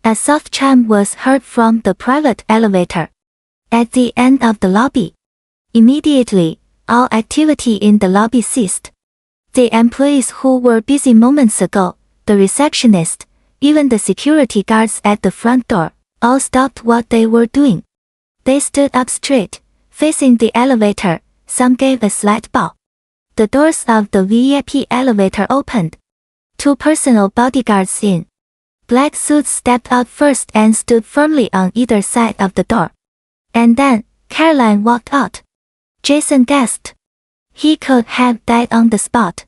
A soft chime was heard from the private elevator at the end of the lobby. Immediately, all activity in the lobby ceased. The employees who were busy moments ago, the receptionist, even the security guards at the front door, all stopped what they were doing. They stood up straight, facing the elevator. Some gave a slight bow. The doors of the VIP elevator opened. 2 personal bodyguards in black suits stepped out first and stood firmly on either side of the door. And then, Caroline walked out. Jason gasped. He could have died on the spot.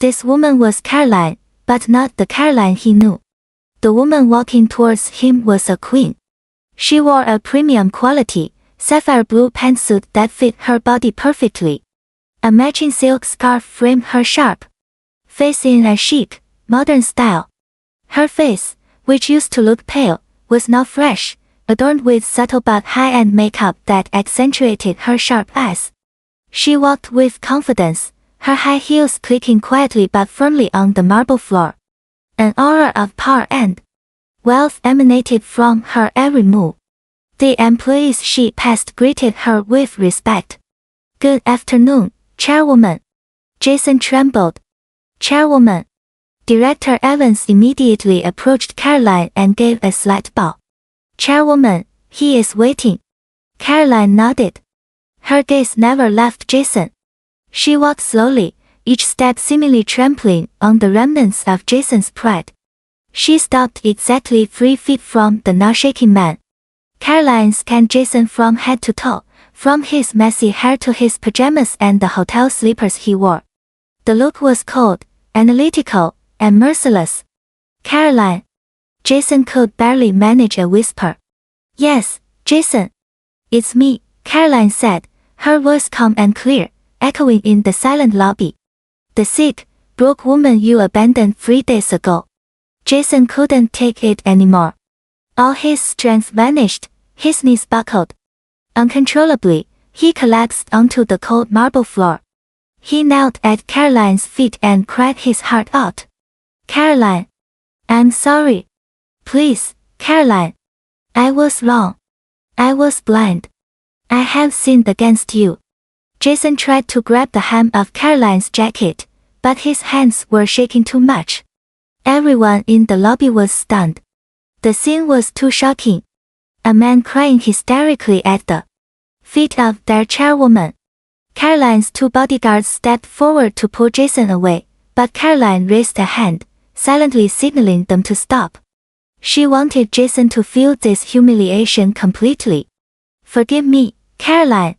This woman was Caroline, but not the Caroline he knew. The woman walking towards him was a queen. She wore a premium quality, sapphire blue pantsuit that fit her body perfectly. A matching silk scarf framed her sharp face in a chic, modern style. Her face, which used to look pale, was now fresh, adorned with subtle but high-end makeup that accentuated her sharp eyes. She walked with confidence, her high heels clicking quietly but firmly on the marble floor. An aura of power and wealth emanated from her every move. The employees she passed greeted her with respect. "Good afternoon, Chairwoman." Jason trembled. "Chairwoman." Director Evans immediately approached Caroline and gave a slight bow. "Chairwoman, he is waiting." Caroline nodded. Her gaze never left Jason. She walked slowly, each step seemingly trampling on the remnants of Jason's pride. She stopped exactly 3 feet from the now-shaking man. Caroline scanned Jason from head to toe, from his messy hair to his pajamas and the hotel slippers he wore. The look was cold, analytical, and merciless. "Caroline." Jason could barely manage a whisper. "Yes, Jason. It's me," Caroline said, her voice calm and clear, echoing in the silent lobby. "The sick, broke woman you abandoned 3 days ago." Jason couldn't take it anymore. All his strength vanished, his knees buckled. Uncontrollably, he collapsed onto the cold marble floor. He knelt at Caroline's feet and cried his heart out. "Caroline. I'm sorry. Please, Caroline. I was wrong. I was blind. I have sinned against you." Jason tried to grab the hem of Caroline's jacket, but his hands were shaking too much. Everyone in the lobby was stunned. The scene was too shocking. A man crying hysterically at the feet of their chairwoman. Caroline's 2 bodyguards stepped forward to pull Jason away, but Caroline raised a hand, silently signaling them to stop. She wanted Jason to feel this humiliation completely. "Forgive me, Caroline.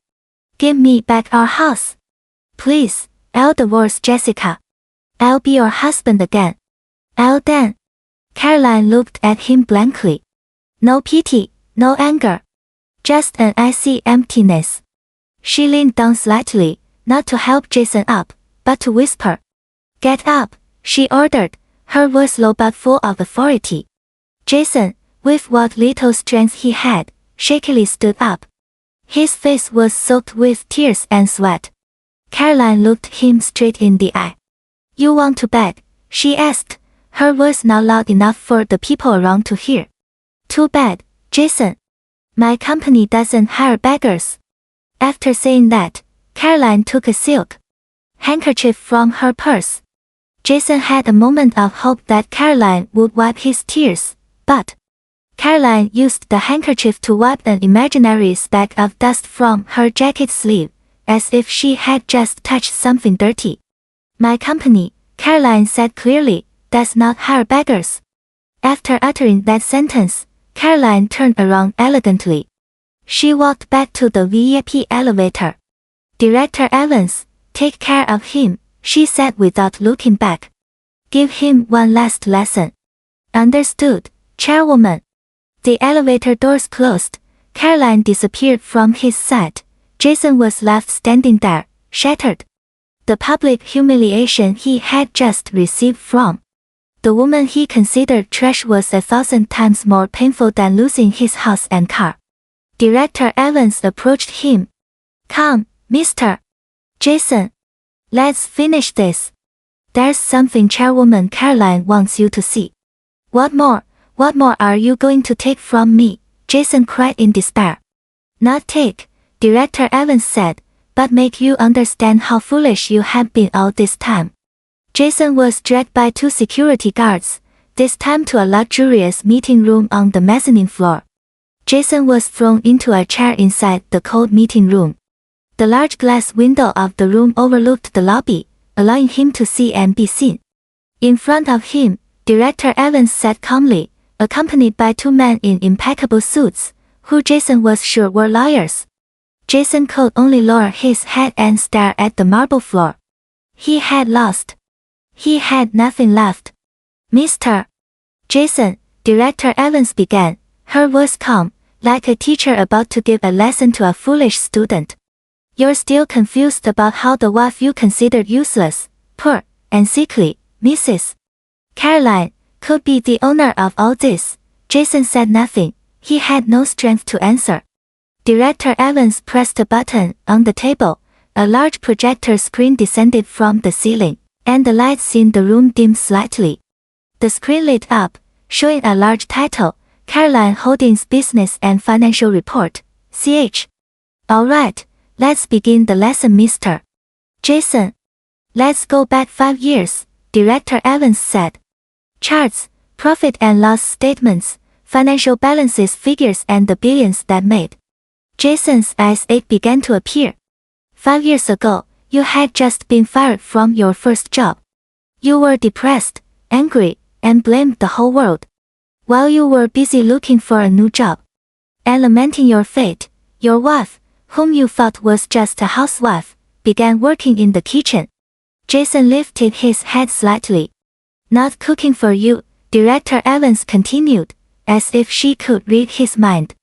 Give me back our house. Please, I'll divorce Jessica. I'll be your husband again. I'll then." Caroline looked at him blankly. No pity, no anger. Just an icy emptiness. She leaned down slightly, not to help Jason up, but to whisper. "Get up," she ordered, her voice low but full of authority. Jason, with what little strength he had, shakily stood up. His face was soaked with tears and sweat. Caroline looked him straight in the eye. "You want to beg?" she asked, her voice now loud enough for the people around to hear. "Too bad, Jason. My company doesn't hire beggars." After saying that, Caroline took a silk handkerchief from her purse. Jason had a moment of hope that Caroline would wipe his tears, but Caroline used the handkerchief to wipe an imaginary speck of dust from her jacket sleeve, as if she had just touched something dirty. "My company," Caroline said clearly, "does not hire beggars." After uttering that sentence, Caroline turned around elegantly. She walked back to the VIP elevator. "Director Evans, take care of him," she said without looking back. "Give him one last lesson." "Understood, Chairwoman." The elevator doors closed. Caroline disappeared from his sight. Jason was left standing there, shattered. The public humiliation he had just received from the woman he considered trash was 1,000 times more painful than losing his house and car. Director Evans approached him. "Come, Mr. Jason. Let's finish this. There's something Chairwoman Caroline wants you to see." "What more? What more are you going to take from me? Jason cried in despair. Not take, Director Evans said, but make you understand how foolish you have been all this time. Jason was dragged by 2 security guards, this time to a luxurious meeting room on the mezzanine floor. Jason was thrown into a chair inside the cold meeting room. The large glass window of the room overlooked the lobby, allowing him to see and be seen. In front of him, Director Evans sat calmly, accompanied by 2 men in impeccable suits, who Jason was sure were lawyers. Jason could only lower his head and stare at the marble floor. He had lost. He had nothing left. Mr. Jason, Director Evans began, her voice calm, like a teacher about to give a lesson to a foolish student. You're still confused about how the wife you considered useless, poor, and sickly, Mrs. Caroline, could be the owner of all this. Jason said nothing. He had no strength to answer. Director Evans pressed a button on the table. A large projector screen descended from the ceiling, and the lights in the room dimmed slightly. The screen lit up, showing a large title, Caroline Holdings Business and Financial Report, CH. All right, let's begin the lesson, Mr. Jason. Let's go back 5 years, Director Evans said. Charts, profit and loss statements, financial balances, figures, and the billions that made. Jason's eyes began to appear. 5 years ago, you had just been fired from your first job. You were depressed, angry, and blamed the whole world. While you were busy looking for a new job and lamenting your fate, your wife, whom you thought was just a housewife, began working in the kitchen. Jason lifted his head slightly. Not cooking for you, Director Evans continued, as if she could read his mind.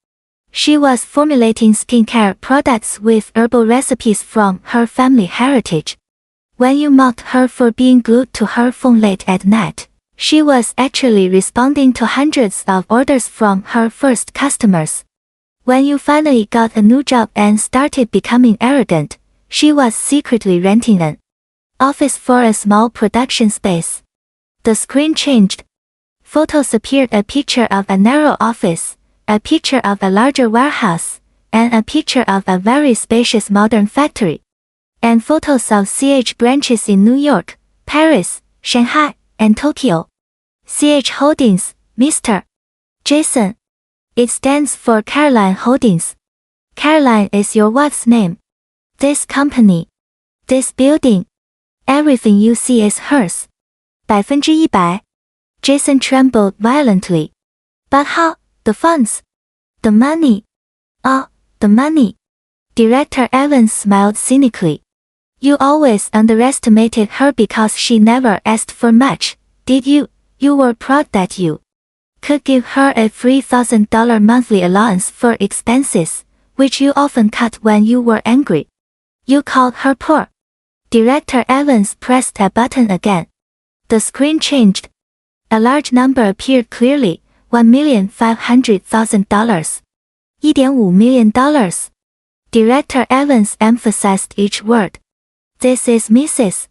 She was formulating skincare products with herbal recipes from her family heritage. When you mocked her for being glued to her phone late at night, she was actually responding to hundreds of orders from her first customers. When you finally got a new job and started becoming arrogant, she was secretly renting an office for a small production space. The screen changed. Photos appeared, a picture of a narrow office, a picture of a larger warehouse, and a picture of a very spacious modern factory. And photos of CH branches in New York, Paris, Shanghai, and Tokyo. CH Holdings, Mr. Jason. It stands for Caroline Holdings. Caroline is your wife's name. This company, this building, everything you see is hers. 100%. Jason trembled violently. But how? The funds? The money? Oh, the money. Director Evans smiled cynically. You always underestimated her because she never asked for much, did you? You were proud that you could give her a $3,000 monthly allowance for expenses, which you often cut when you were angry. You called her poor. Director Evans pressed a button again. The screen changed. A large number appeared clearly, $1,500,000. $1.5 million. Director Evans emphasized each word. This is Mrs.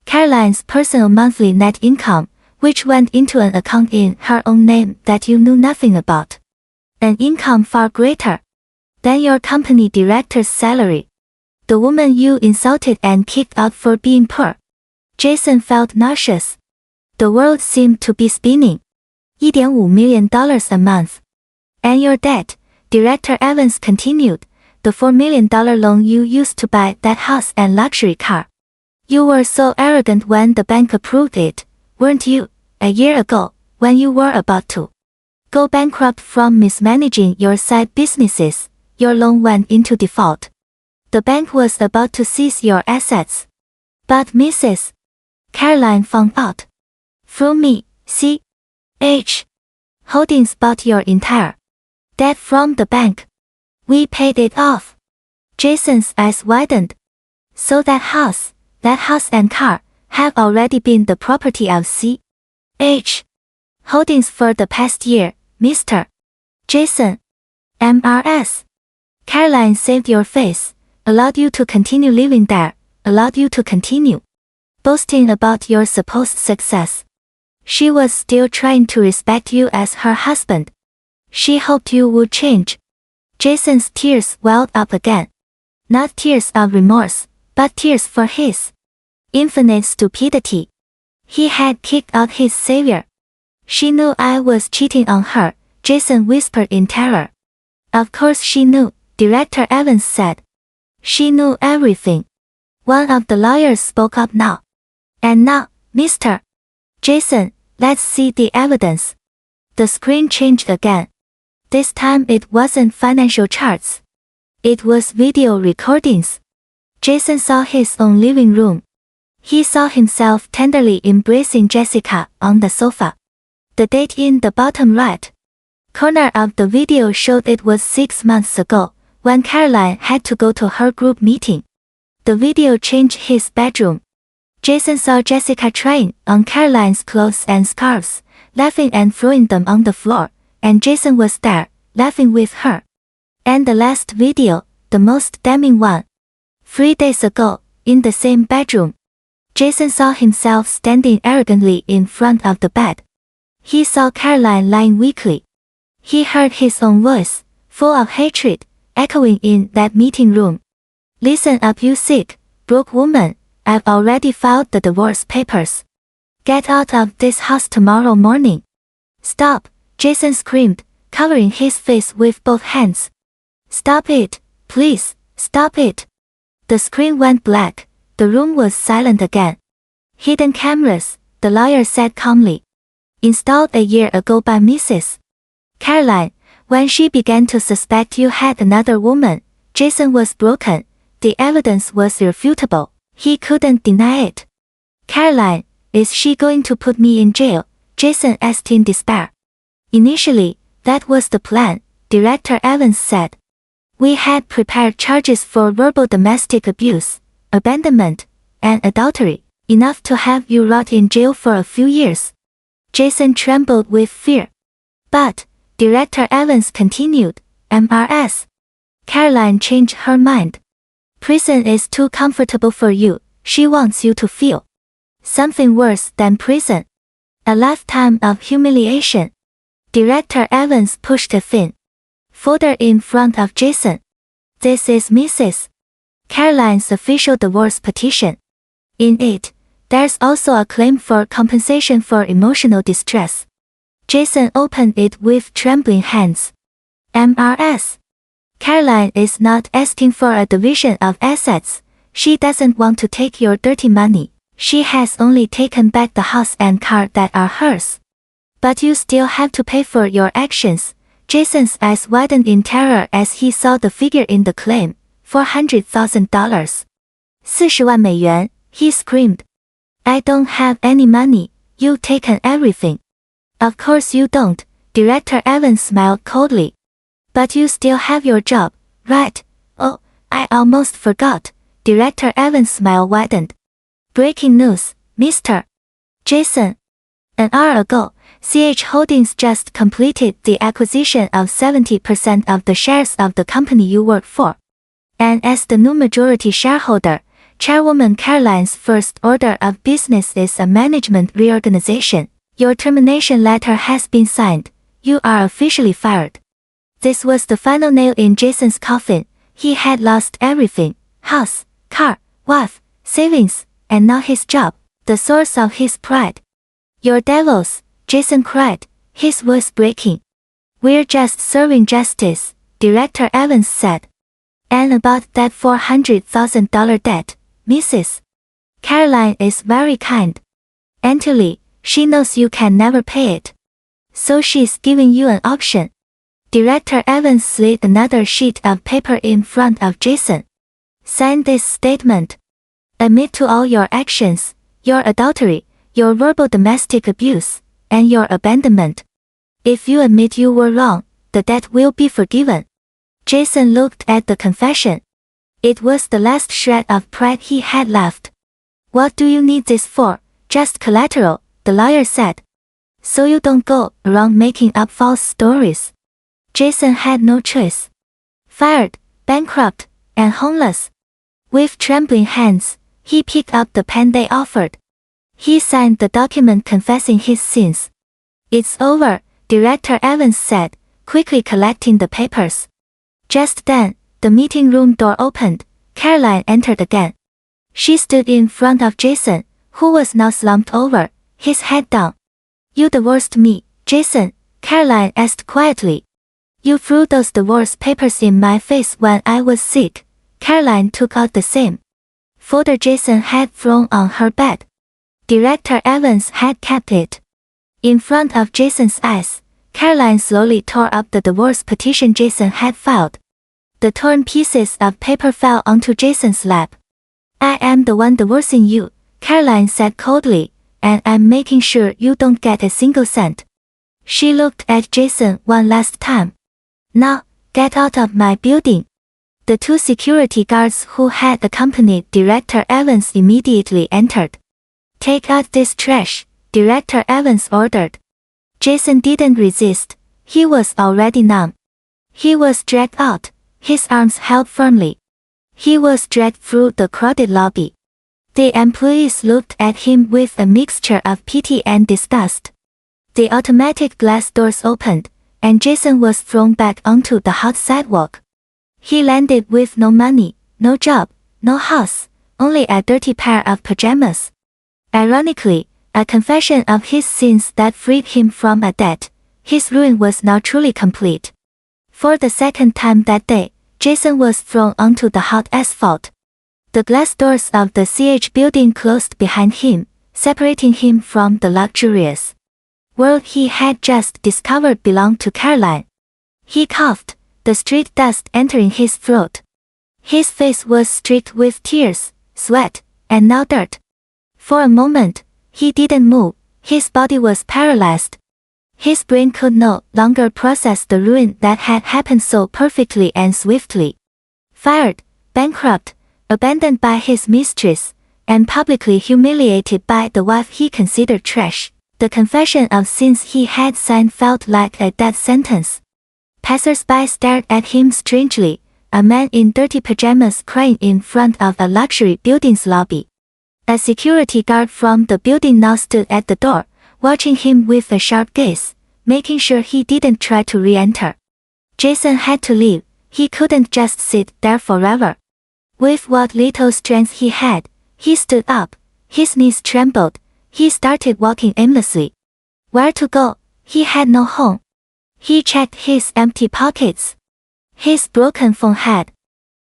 Caroline's personal monthly net income, which went into an account in her own name that you knew nothing about. An income far greater than your company director's salary. The woman you insulted and kicked out for being poor. Jason felt nauseous. The world seemed to be spinning. $1.5 million a month. And your debt, Director Evans continued, the $4 million loan you used to buy that house and luxury car. You were so arrogant when the bank approved it, weren't you, a year ago, when you were about to go bankrupt from mismanaging your side businesses, your loan went into default. The bank was about to seize your assets. But Mrs. Caroline found out. Through me, CH Holdings bought your entire debt from the bank. We paid it off. Jason's eyes widened. So that house and car, have already been the property of CH Holdings for the past year, Mr. Jason. MRS. Caroline saved your face, allowed you to continue living there, allowed you to continue boasting about your supposed success. She was still trying to respect you as her husband. She hoped you would change. Jason's tears welled up again. Not tears of remorse, but tears for his infinite stupidity. He had kicked out his savior. She knew I was cheating on her, Jason whispered in terror. Of course she knew, Director Evans said. She knew everything. One of the lawyers spoke up now. And now, Mr. Jason, let's see the evidence. The screen changed again. This time it wasn't financial charts. It was video recordings. Jason saw his own living room. He saw himself tenderly embracing Jessica on the sofa. The date in the bottom right corner of the video showed it was 6 months ago, when Caroline had to go to her group meeting. The video changed his bedroom. Jason saw Jessica trying on Caroline's clothes and scarves, laughing and throwing them on the floor, and Jason was there, laughing with her. And the last video, the most damning one. 3 days ago, in the same bedroom. Jason saw himself standing arrogantly in front of the bed. He saw Caroline lying weakly. He heard his own voice, full of hatred, echoing in that meeting room. Listen up, you sick, broke woman, I've already filed the divorce papers. Get out of this house tomorrow morning. Stop, Jason screamed, covering his face with both hands. Stop it, please, stop it. The screen went black, the room was silent again. Hidden cameras, the lawyer said calmly. Installed a year ago by Mrs. Caroline, when she began to suspect you had another woman, Jason was broken, the evidence was irrefutable, he couldn't deny it. Caroline, is she going to put me in jail? Jason asked in despair. Initially, that was the plan, Director Evans said. We had prepared charges for verbal domestic abuse, abandonment, and adultery, enough to have you rot in jail for a few years. Jason trembled with fear. But, Director Evans continued, MRS. Caroline changed her mind. Prison is too comfortable for you, she wants you to feel something worse than prison. A lifetime of humiliation. Director Evans pushed a thin folder in front of Jason. This is Mrs. Caroline's official divorce petition. In it, there's also a claim for compensation for emotional distress. Jason opened it with trembling hands. MRS. Caroline is not asking for a division of assets. She doesn't want to take your dirty money. She has only taken back the house and car that are hers. But you still have to pay for your actions. Jason's eyes widened in terror as he saw the figure in the claim, $400,000. 40万美元, he screamed. I don't have any money, you've taken everything. Of course you don't, Director Evans smiled coldly. But you still have your job, right? Oh, I almost forgot, Director Evans' smile widened. Breaking news, Mr. Jason. An hour ago, CH Holdings just completed the acquisition of 70% of the shares of the company you work for. And as the new majority shareholder, Chairwoman Caroline's first order of business is a management reorganization. Your termination letter has been signed. You are officially fired. This was the final nail in Jason's coffin. He had lost everything: house, car, wife, savings, and now his job, the source of his pride. You're devils, Jason cried, his voice breaking. We're just serving justice, Director Evans said. And about that $400,000 debt, Mrs. Caroline is very kind. Entirely, she knows you can never pay it. So she's giving you an option. Director Evans slid another sheet of paper in front of Jason. Sign this statement. Admit to all your actions, your adultery, your verbal domestic abuse, and your abandonment. If you admit you were wrong, the debt will be forgiven. Jason looked at the confession. It was the last shred of pride he had left. What do you need this for? Just collateral, the lawyer said. So you don't go around making up false stories. Jason had no choice. Fired, bankrupt, and homeless. With trembling hands, he picked up the pen they offered. He signed the document confessing his sins. "It's over," Director Evans said, quickly collecting the papers. Just then, the meeting room door opened. Caroline entered again. She stood in front of Jason, who was now slumped over, his head down. "You divorced me, Jason," Caroline asked quietly. "You threw those divorce papers in my face when I was sick." Caroline took out the same folder Jason had thrown on her bed. Director Evans had kept it. In front of Jason's eyes, Caroline slowly tore up the divorce petition Jason had filed. The torn pieces of paper fell onto Jason's lap. "I am the one divorcing you," Caroline said coldly, "and I'm making sure you don't get a single cent." She looked at Jason one last time. "Now, get out of my building." The two security guards who had accompanied Director Evans immediately entered. "Take out this trash," Director Evans ordered. Jason didn't resist. He was already numb. He was dragged out, his arms held firmly. He was dragged through the crowded lobby. The employees looked at him with a mixture of pity and disgust. The automatic glass doors opened, and Jason was thrown back onto the hot sidewalk. He landed with no money, no job, no house, only a dirty pair of pajamas. Ironically, a confession of his sins that freed him from a debt. His ruin was now truly complete. For the second time that day, Jason was thrown onto the hot asphalt. The glass doors of the CH building closed behind him, separating him from the luxurious world he had just discovered belonged to Caroline. He coughed, the street dust entering his throat. His face was streaked with tears, sweat, and now dirt. For a moment, he didn't move, his body was paralyzed. His brain could no longer process the ruin that had happened so perfectly and swiftly. Fired, bankrupt, abandoned by his mistress, and publicly humiliated by the wife he considered trash, the confession of sins he had signed felt like a death sentence. Passers-by stared at him strangely, a man in dirty pajamas crying in front of a luxury building's lobby. A security guard from the building now stood at the door, watching him with a sharp gaze, making sure he didn't try to re-enter. Jason had to leave, he couldn't just sit there forever. With what little strength he had, he stood up, his knees trembled, he started walking aimlessly. Where to go? He had no home. He checked his empty pockets. His broken phone had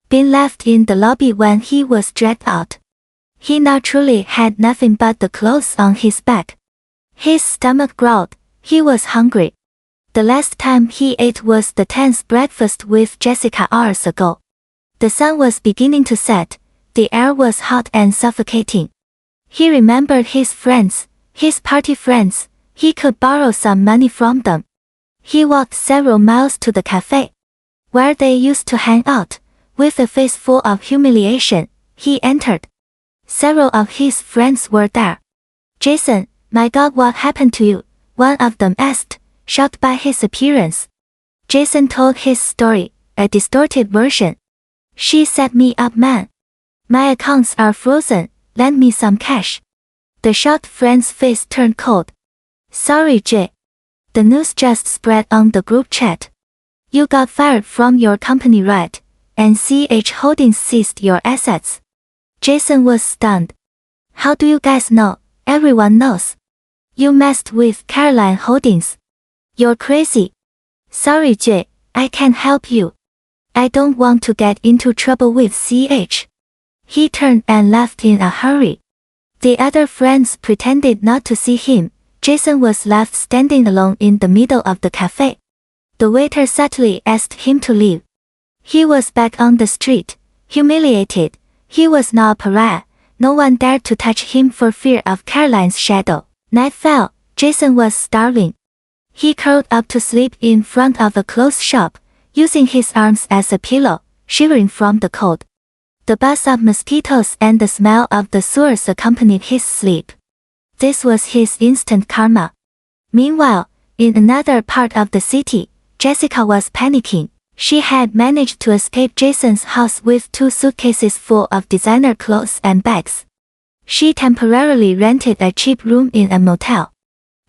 been left in the lobby when he was dragged out. He now truly had nothing but the clothes on his back. His stomach growled, he was hungry. The last time he ate was the tense breakfast with Jessica hours ago. The sun was beginning to set, the air was hot and suffocating. He remembered his friends, his party friends, he could borrow some money from them. He walked several miles to the cafe where they used to hang out. With a face full of humiliation, he entered. Several of his friends were there. "Jason, my God, what happened to you?" one of them asked, shocked by his appearance. Jason told his story, a distorted version. "She set me up, man. My accounts are frozen, lend me some cash." The shocked friend's face turned cold. "Sorry, Jay. The news just spread on the group chat. You got fired from your company, right? And CH Holdings seized your assets." Jason was stunned. "How do you guys know? Everyone knows. You messed with Caroline Holdings. You're crazy." "Sorry, Jay, I can't help you. I don't want to get into trouble with CH." He turned and left in a hurry. The other friends pretended not to see him. Jason was left standing alone in the middle of the cafe. The waiter subtly asked him to leave. He was back on the street, humiliated. He was now a pariah. No one dared to touch him for fear of Caroline's shadow. Night fell. Jason was starving. He curled up to sleep in front of a clothes shop, using his arms as a pillow, shivering from the cold. The buzz of mosquitoes and the smell of the sewers accompanied his sleep. This was his instant karma. Meanwhile, in another part of the city, Jessica was panicking. She had managed to escape Jason's house with 2 suitcases full of designer clothes and bags. She temporarily rented a cheap room in a motel.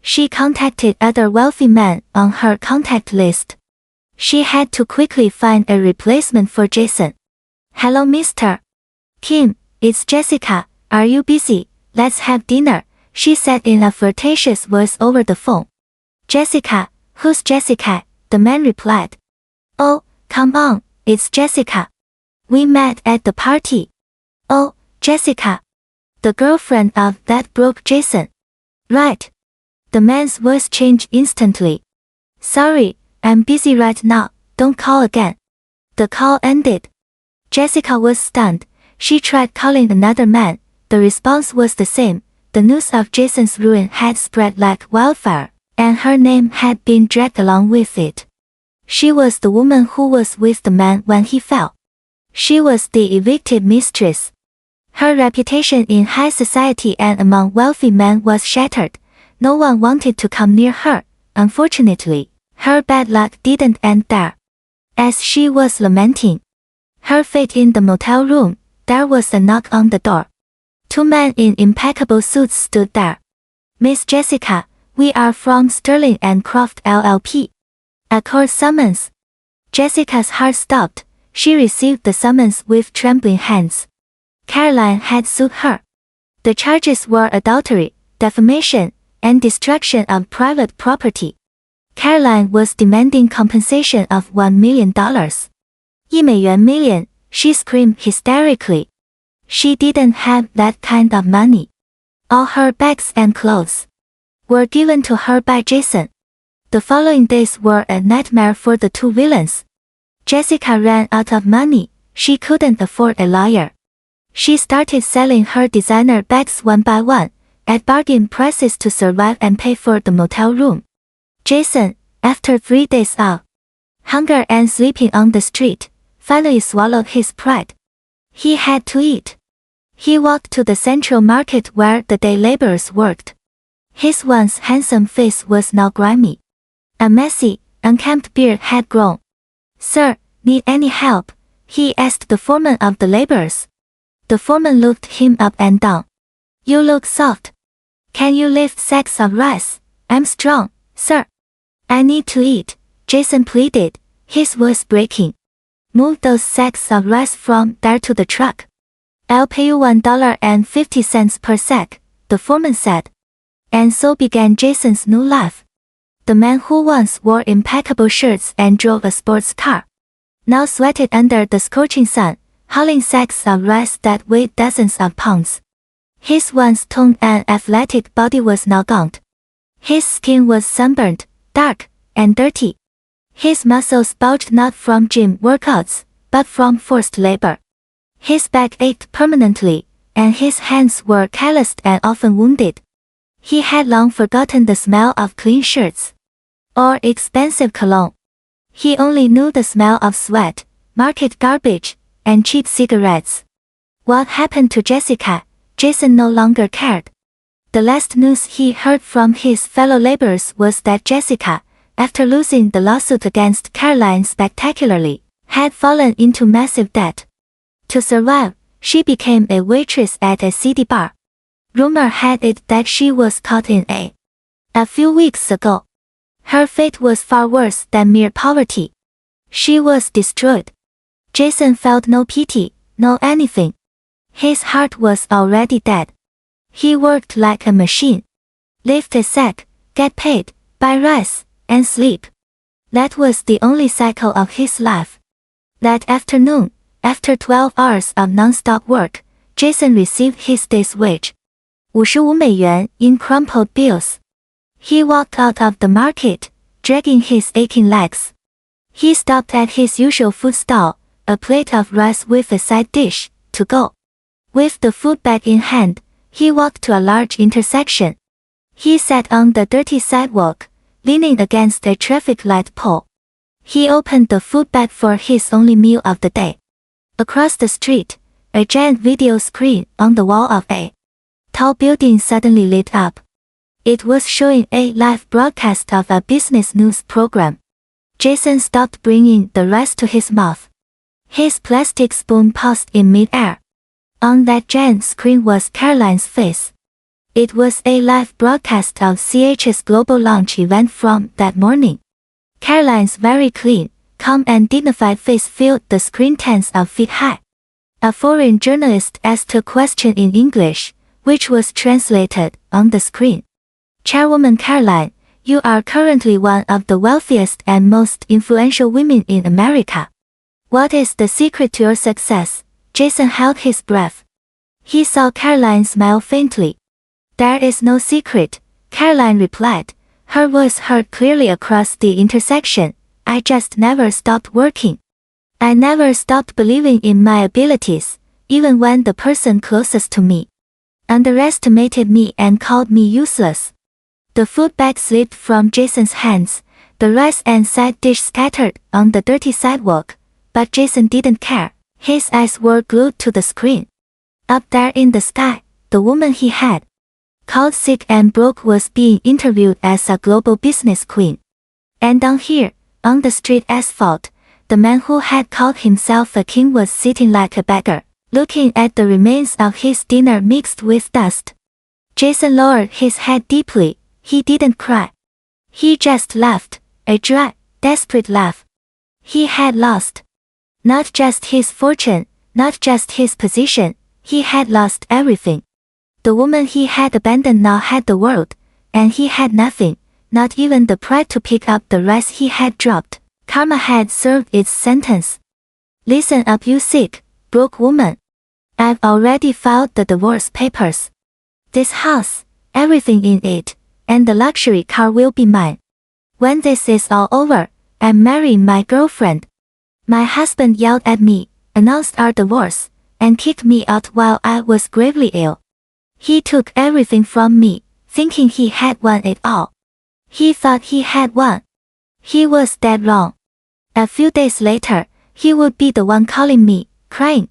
She contacted other wealthy men on her contact list. She had to quickly find a replacement for Jason. "Hello, Mr. Kim, it's Jessica. Are you busy? Let's have dinner," she said in a flirtatious voice over the phone. "Jessica? Who's Jessica?" the man replied. "Oh, come on, it's Jessica. We met at the party." "Oh, Jessica. The girlfriend of that broke Jason." "Right." The man's voice changed instantly. "Sorry, I'm busy right now, don't call again." The call ended. Jessica was stunned. She tried calling another man. The response was the same. The news of Jason's ruin had spread like wildfire, and her name had been dragged along with it. She was the woman who was with the man when he fell. She was the evicted mistress. Her reputation in high society and among wealthy men was shattered. No one wanted to come near her. Unfortunately, her bad luck didn't end there. As she was lamenting her fate in the motel room, there was a knock on the door. Two men in impeccable suits stood there. "Miss Jessica, we are from Sterling and Croft LLP. A court summons." Jessica's heart stopped. She received the summons with trembling hands. Caroline had sued her. The charges were adultery, defamation, and destruction of private property. Caroline was demanding compensation of $1 million. $1 million, she screamed hysterically. She didn't have that kind of money. All her bags and clothes were given to her by Jason. The following days were a nightmare for the two villains. Jessica ran out of money. She couldn't afford a lawyer. She started selling her designer bags one by one, at bargain prices to survive and pay for the motel room. Jason, after 3 days of hunger and sleeping on the street, finally swallowed his pride. He had to eat. He walked to the central market where the day laborers worked. His once handsome face was now grimy. A messy, unkempt beard had grown. "Sir, need any help?" he asked the foreman of the laborers. The foreman looked him up and down. "You look soft. Can you lift sacks of rice?" "I'm strong, sir." "I need to eat," Jason pleaded, his voice breaking. "Move those sacks of rice from there to the truck." "I'll pay you $1.50 per sack," the foreman said. And so began Jason's new life. The man who once wore impeccable shirts and drove a sports car now sweated under the scorching sun, hauling sacks of rice that weighed dozens of pounds. His once toned and athletic body was now gaunt. His skin was sunburned, dark, and dirty. His muscles bulged not from gym workouts, but from forced labor. His back ached permanently, and his hands were calloused and often wounded. He had long forgotten the smell of clean shirts or expensive cologne. He only knew the smell of sweat, market garbage, and cheap cigarettes. What happened to Jessica? Jason no longer cared. The last news he heard from his fellow laborers was that Jessica, after losing the lawsuit against Caroline spectacularly, had fallen into massive debt. To survive, she became a waitress at a city bar. Rumor had it that she was caught in a few weeks ago. Her fate was far worse than mere poverty. She was destroyed. Jason felt no pity, no anything. His heart was already dead. He worked like a machine. Lift a sack, get paid, buy rice, and sleep. That was the only cycle of his life. That afternoon, after 12 hours of non-stop work, Jason received his day's wage. $55 in crumpled bills. He walked out of the market, dragging his aching legs. He stopped at his usual food stall, a plate of rice with a side dish, to go. With the food bag in hand, he walked to a large intersection. He sat on the dirty sidewalk, leaning against a traffic light pole. He opened the food bag for his only meal of the day. Across the street, a giant video screen on the wall of a tall building suddenly lit up. It was showing a live broadcast of a business news program. Jason stopped bringing the rice to his mouth. His plastic spoon paused in mid-air. On that giant screen was Caroline's face. It was a live broadcast of CH's global launch event from that morning. Caroline's very clean, calm and dignified face filled the screen tens of feet high. A foreign journalist asked a question in English, which was translated on the screen. Chairwoman Caroline, you are currently one of the wealthiest and most influential women in America. What is the secret to your success? Jason held his breath. He saw Caroline smile faintly. There is no secret, Caroline replied, her voice heard clearly across the intersection. I just never stopped working. I never stopped believing in my abilities, even when the person closest to me underestimated me and called me useless. The food bag slipped from Jason's hands, the rice and side dish scattered on the dirty sidewalk, but Jason didn't care. His eyes were glued to the screen. Up there in the sky, the woman he had called sick and broke was being interviewed as a global business queen. And down here, on the street asphalt, the man who had called himself a king was sitting like a beggar, looking at the remains of his dinner mixed with dust. Jason lowered his head deeply. He didn't cry. He just laughed, a dry, desperate laugh. He had lost. Not just his fortune, not just his position, he had lost everything. The woman he had abandoned now had the world, and he had nothing, not even the pride to pick up the rice he had dropped. Karma had served its sentence. Listen up, you sick, broke woman. I've already filed the divorce papers. This house, everything in it, and the luxury car will be mine. When this is all over, I'm marrying my girlfriend. My husband yelled at me, announced our divorce, and kicked me out while I was gravely ill. He took everything from me, thinking he had won it all. He thought he had won. He was dead wrong. A few days later, he would be the one calling me, crying.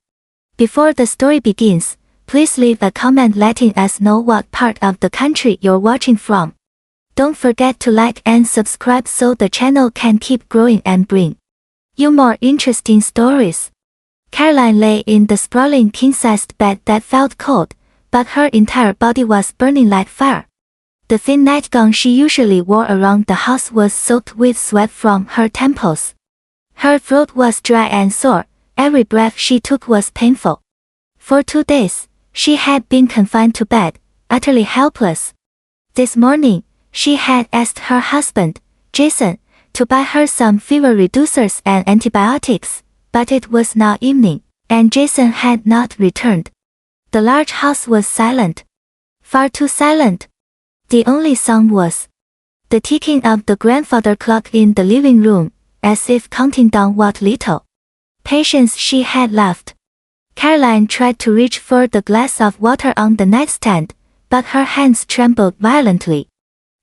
Before the story begins, please leave a comment letting us know what part of the country you're watching from. Don't forget to like and subscribe so the channel can keep growing and bring you more interesting stories. Caroline lay in the sprawling king-sized bed that felt cold, but her entire body was burning like fire. The thin nightgown she usually wore around the house was soaked with sweat from her temples. Her throat was dry and sore, every breath she took was painful. For 2 days, she had been confined to bed, utterly helpless. This morning, she had asked her husband, Jason, to buy her some fever reducers and antibiotics, but it was now evening, and Jason had not returned. The large house was silent. Far too silent. The only sound was the ticking of the grandfather clock in the living room, as if counting down what little patience she had left. Caroline tried to reach for the glass of water on the nightstand, but her hands trembled violently.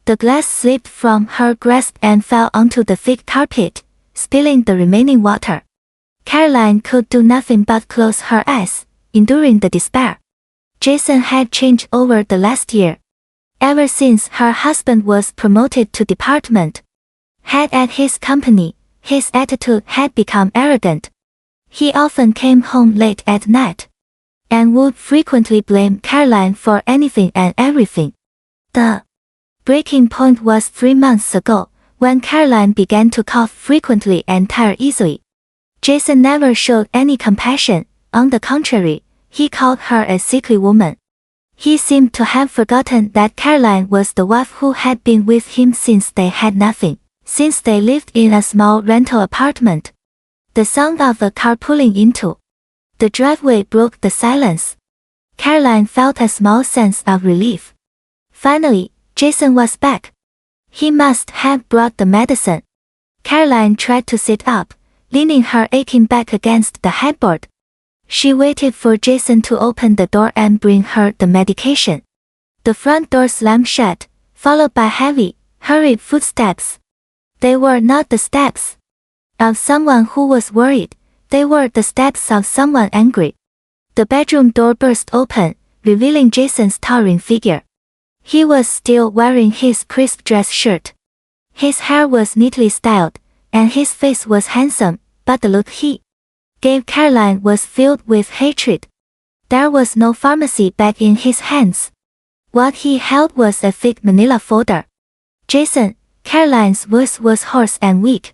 The glass slipped from her grasp and fell onto the thick carpet, spilling the remaining water. Caroline could do nothing but close her eyes, enduring the despair. Jason had changed over the last year. Ever since her husband was promoted to department head at his company, his attitude had become arrogant. He often came home late at night and would frequently blame Caroline for anything and everything. The breaking point was 3 months ago, when Caroline began to cough frequently and tire easily. Jason never showed any compassion. On the contrary, he called her a sickly woman. He seemed to have forgotten that Caroline was the wife who had been with him since they had nothing, since they lived in a small rental apartment. The sound of a car pulling into the driveway broke the silence. Caroline felt a small sense of relief. Finally, Jason was back. He must have brought the medicine. Caroline tried to sit up, leaning her aching back against the headboard. She waited for Jason to open the door and bring her the medication. The front door slammed shut, followed by heavy, hurried footsteps. They were not the steps of someone who was worried, they were the steps of someone angry. The bedroom door burst open, revealing Jason's towering figure. He was still wearing his crisp dress shirt. His hair was neatly styled, and his face was handsome, but the look he gave Caroline was filled with hatred. There was no pharmacy bag in his hands. What he held was a thick manila folder. Jason, Caroline's voice was hoarse and weak.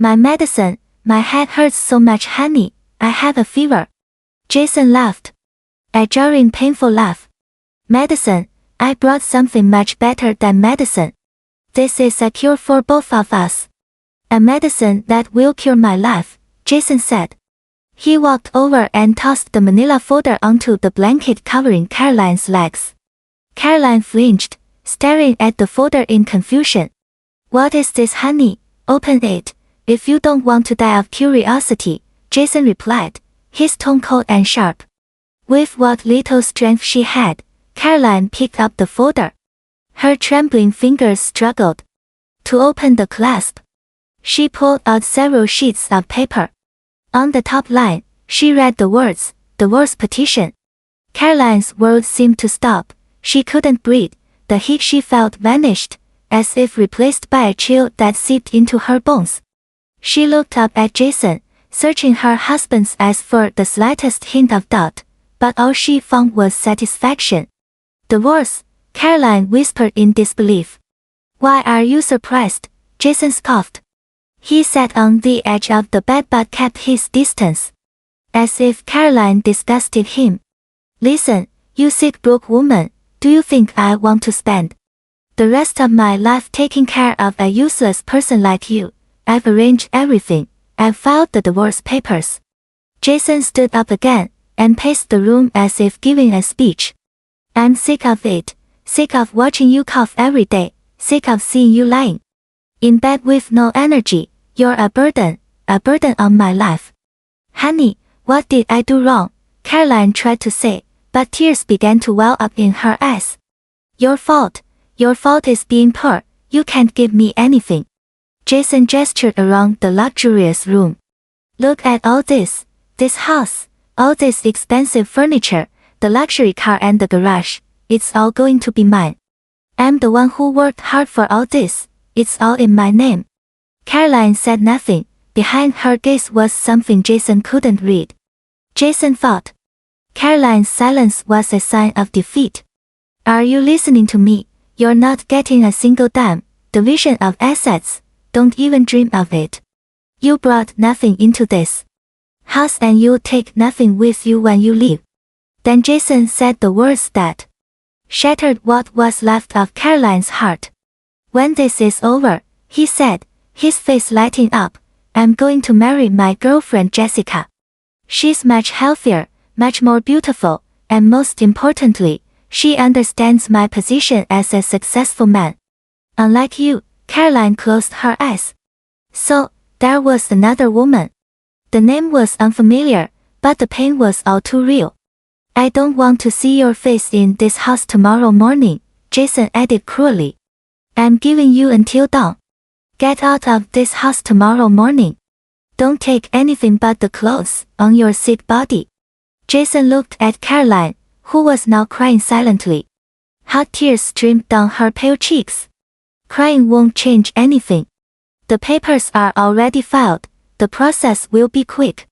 My medicine, my head hurts so much, honey, I have a fever. Jason laughed. A jarring, painful laugh. Medicine, I brought something much better than medicine. This is a cure for both of us. A medicine that will cure my life, Jason said. He walked over and tossed the manila folder onto the blanket covering Caroline's legs. Caroline flinched, staring at the folder in confusion. What is this, honey? Open it, if you don't want to die of curiosity, Jason replied, his tone cold and sharp. With what little strength she had, Caroline picked up the folder. Her trembling fingers struggled to open the clasp. She pulled out several sheets of paper. On the top line, she read the words, divorce petition. Caroline's world seemed to stop. She couldn't breathe. The heat she felt vanished, as if replaced by a chill that seeped into her bones. She looked up at Jason, searching her husband's eyes for the slightest hint of doubt, but all she found was satisfaction. Divorce, Caroline whispered in disbelief. Why are you surprised? Jason scoffed. He sat on the edge of the bed but kept his distance, as if Caroline disgusted him. Listen, you sick broke woman, do you think I want to spend the rest of my life taking care of a useless person like you? I've arranged everything. I've filed the divorce papers. Jason stood up again and paced the room as if giving a speech. I'm sick of it, sick of watching you cough every day, sick of seeing you lying in bed with no energy. You're a burden on my life. Honey, what did I do wrong? Caroline tried to say, but tears began to well up in her eyes. Your fault is being poor, you can't give me anything. Jason gestured around the luxurious room. Look at all this house, all this expensive furniture, the luxury car and the garage, it's all going to be mine. I'm the one who worked hard for all this, it's all in my name. Caroline said nothing. Behind her gaze was something Jason couldn't read. Jason thought. Caroline's silence was a sign of defeat. Are you listening to me? You're not getting a single dime. Division of assets, don't even dream of it. You brought nothing into this house and you'll take nothing with you when you leave. Then Jason said the words that shattered what was left of Caroline's heart. When this is over, he said, his face lighting up, I'm going to marry my girlfriend Jessica. She's much healthier, much more beautiful, and most importantly, she understands my position as a successful man. Unlike you, Caroline closed her eyes. So, there was another woman. The name was unfamiliar, but the pain was all too real. I don't want to see your face in this house tomorrow morning, Jason added cruelly. I'm giving you until dawn. Get out of this house tomorrow morning. Don't take anything but the clothes on your sick body. Jason looked at Caroline, who was now crying silently. Hot tears streamed down her pale cheeks. Crying won't change anything. The papers are already filed, the process will be quick.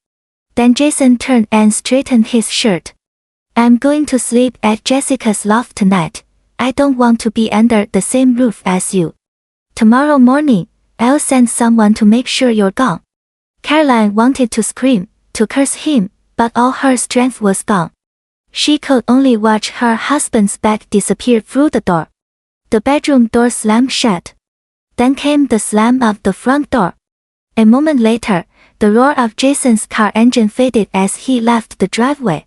Then Jason turned and straightened his shirt. I'm going to sleep at Jessica's loft tonight. I don't want to be under the same roof as you. Tomorrow morning, I'll send someone to make sure you're gone. Caroline wanted to scream, to curse him, but all her strength was gone. She could only watch her husband's back disappear through the door. The bedroom door slammed shut. Then came the slam of the front door. A moment later, the roar of Jason's car engine faded as he left the driveway.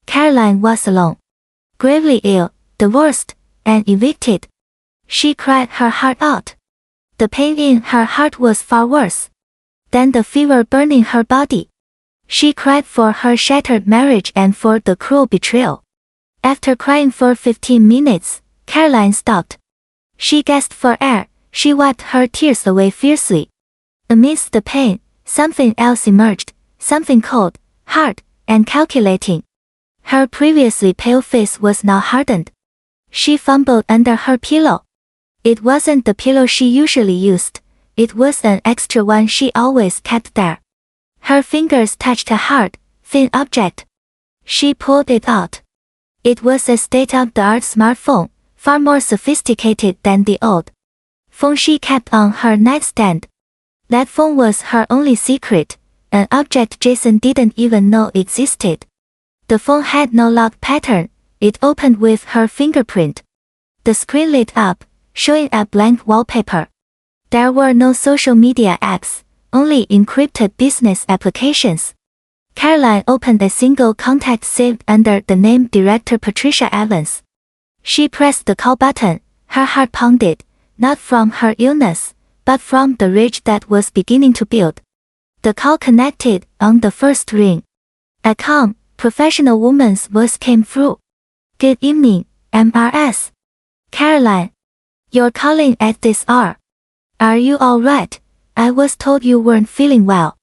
Caroline was alone. Gravely ill, divorced, and evicted. She cried her heart out. The pain in her heart was far worse than the fever burning her body. She cried for her shattered marriage and for the cruel betrayal. After crying for 15 minutes, Caroline stopped. She gasped for air, she wiped her tears away fiercely. Amidst the pain, something else emerged, something cold, hard, and calculating. Her previously pale face was now hardened. She fumbled under her pillow. It wasn't the pillow she usually used, it was an extra one she always kept there. Her fingers touched a hard, thin object. She pulled it out. It was a state-of-the-art smartphone, far more sophisticated than the old phone she kept on her nightstand. That phone was her only secret, an object Jason didn't even know existed. The phone had no lock pattern, it opened with her fingerprint. The screen lit up, showing a blank wallpaper. There were no social media apps, only encrypted business applications. Caroline opened a single contact saved under the name Director Patricia Evans. She pressed the call button, her heart pounded, not from her illness, but from the rage that was beginning to build. The call connected on the first ring. A calm, professional woman's voice came through. "Good evening, MRS. Caroline. You're calling at this hour. Are you all right? I was told you weren't feeling well."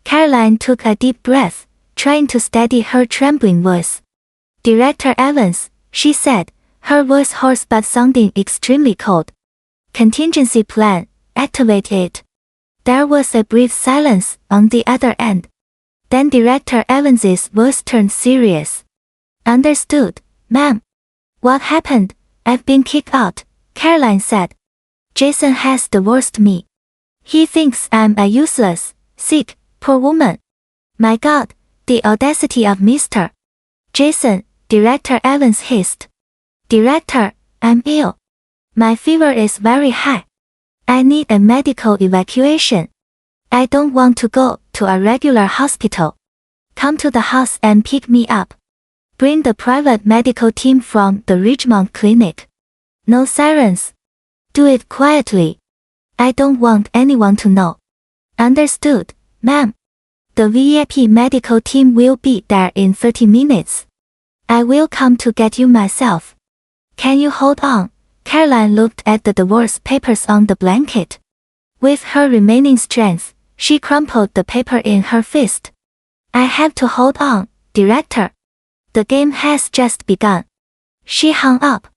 Caroline took a deep breath, trying to steady her trembling voice. "Director Evans," she said, her voice hoarse but sounding extremely cold. "Contingency plan, activate it." There was a brief silence on the other end. Then Director Evans's voice turned serious. "Understood, ma'am." "What happened?" "I've been kicked out," Caroline said. "Jason has divorced me. He thinks I'm a useless, sick, poor woman." "My God, the audacity of Mr. Jason," Director Evans hissed. "Director, I'm ill. My fever is very high. I need a medical evacuation. I don't want to go to a regular hospital. Come to the house and pick me up. Bring the private medical team from the Ridgemont Clinic. No sirens. Do it quietly. I don't want anyone to know." "Understood, ma'am. The VIP medical team will be there in 30 minutes. I will come to get you myself. Can you hold on?" Caroline looked at the divorce papers on the blanket. With her remaining strength, she crumpled the paper in her fist. "I have to hold on, Director. The game has just begun." She hung up.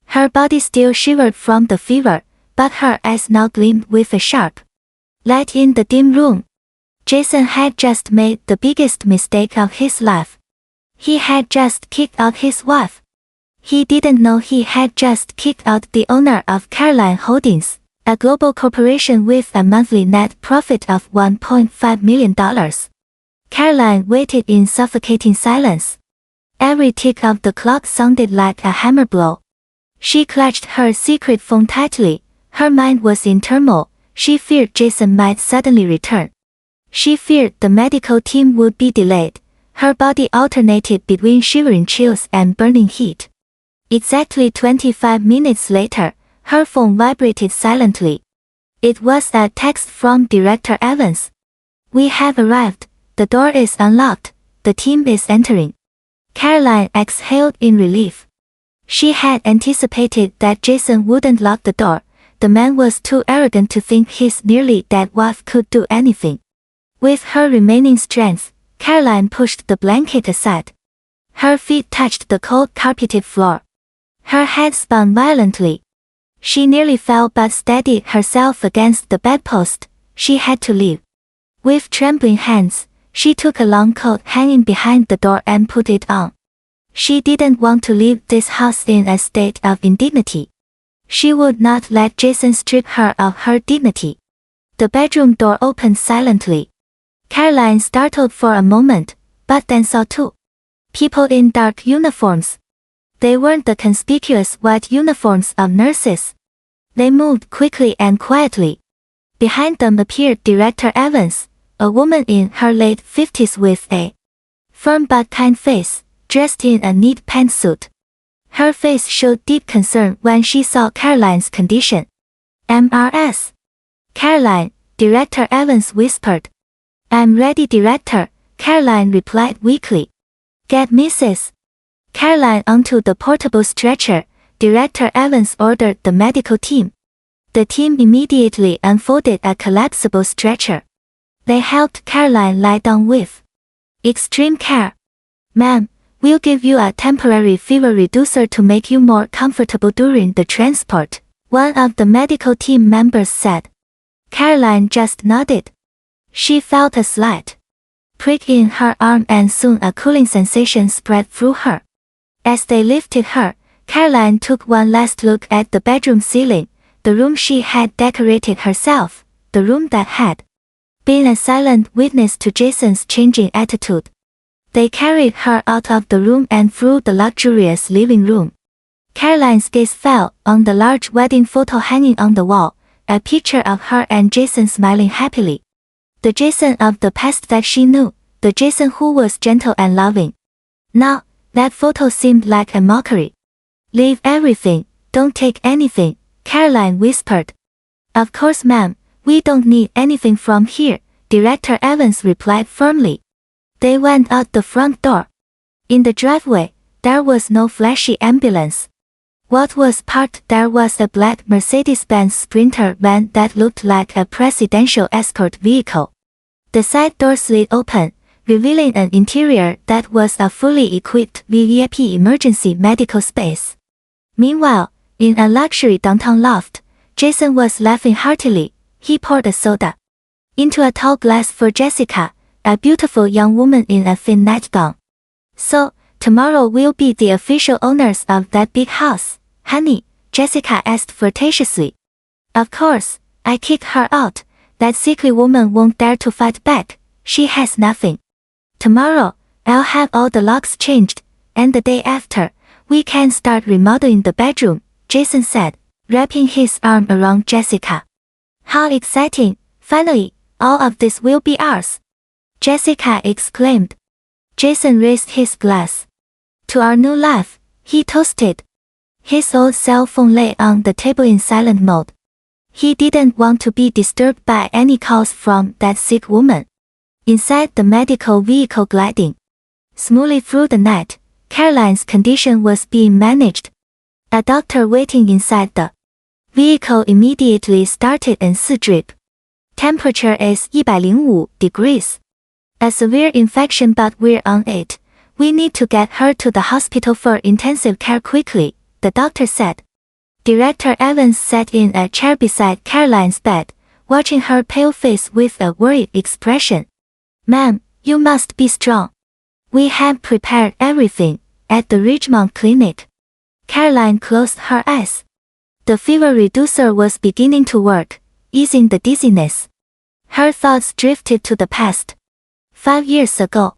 Her body still shivered from the fever, but her eyes now gleamed with a sharp light in the dim room. Jason had just made the biggest mistake of his life. He had just kicked out his wife. He didn't know he had just kicked out the owner of Caroline Holdings, a global corporation with a monthly net profit of $1.5 million. Caroline waited in suffocating silence. Every tick of the clock sounded like a hammer blow. She clutched her secret phone tightly. Her mind was in turmoil. She feared Jason might suddenly return. She feared the medical team would be delayed. Her body alternated between shivering chills and burning heat. Exactly 25 minutes later, her phone vibrated silently. It was a text from Director Evans. "We have arrived. The door is unlocked. The team is entering." Caroline exhaled in relief. She had anticipated that Jason wouldn't lock the door. The man was too arrogant to think his nearly dead wife could do anything. With her remaining strength, Caroline pushed the blanket aside. Her feet touched the cold carpeted floor. Her head spun violently. She nearly fell but steadied herself against the bedpost. She had to leave. With trembling hands, she took a long coat hanging behind the door and put it on. She didn't want to leave this house in a state of indignity. She would not let Jason strip her of her dignity. The bedroom door opened silently. Caroline startled for a moment, but then saw two people in dark uniforms. They weren't the conspicuous white uniforms of nurses. They moved quickly and quietly. Behind them appeared Director Evans, a woman in her late 50s with a firm but kind face, dressed in a neat pantsuit. Her face showed deep concern when she saw Caroline's condition. "MRS. Caroline," Director Evans whispered. "I'm ready, Director," Caroline replied weakly. "Get Mrs. Caroline onto the portable stretcher," Director Evans ordered the medical team. The team immediately unfolded a collapsible stretcher. They helped Caroline lie down with extreme care. "Ma'am, we'll give you a temporary fever reducer to make you more comfortable during the transport," one of the medical team members said. Caroline just nodded. She felt a slight pricked in her arm, and soon a cooling sensation spread through her. As they lifted her, Caroline took one last look at the bedroom ceiling, the room she had decorated herself, the room that had been a silent witness to Jason's changing attitude. They carried her out of the room and through the luxurious living room. Caroline's gaze fell on the large wedding photo hanging on the wall, a picture of her and Jason smiling happily. The Jason of the past that she knew, the Jason who was gentle and loving. Now, that photo seemed like a mockery. "Leave everything, don't take anything," Caroline whispered. "Of course, ma'am, we don't need anything from here," Director Evans replied firmly. They went out the front door. In the driveway, there was no flashy ambulance. What was parked there was a black Mercedes-Benz Sprinter van that looked like a presidential escort vehicle. The side door slid open, revealing an interior that was a fully equipped VIP emergency medical space. Meanwhile, in a luxury downtown loft, Jason was laughing heartily. He poured a soda into a tall glass for Jessica, a beautiful young woman in a thin nightgown. "So, tomorrow we'll be the official owners of that big house, honey," Jessica asked flirtatiously. "Of course, I kicked her out. That sickly woman won't dare to fight back. She has nothing. Tomorrow, I'll have all the locks changed, and the day after, we can start remodeling the bedroom," Jason said, wrapping his arm around Jessica. "How exciting! Finally, all of this will be ours," Jessica exclaimed. Jason raised his glass. "To our new life," he toasted. His old cell phone lay on the table in silent mode. He didn't want to be disturbed by any calls from that sick woman. Inside the medical vehicle gliding smoothly through the night, Caroline's condition was being managed. A doctor waiting inside the vehicle immediately started an IV drip. "Temperature is 105 degrees. A severe infection, but we're on it. We need to get her to the hospital for intensive care quickly," the doctor said. Director Evans sat in a chair beside Caroline's bed, watching her pale face with a worried expression. "Ma'am, you must be strong. We have prepared everything at the Ridgemont Clinic." Caroline closed her eyes. The fever reducer was beginning to work, easing the dizziness. Her thoughts drifted to the past. 5 years ago.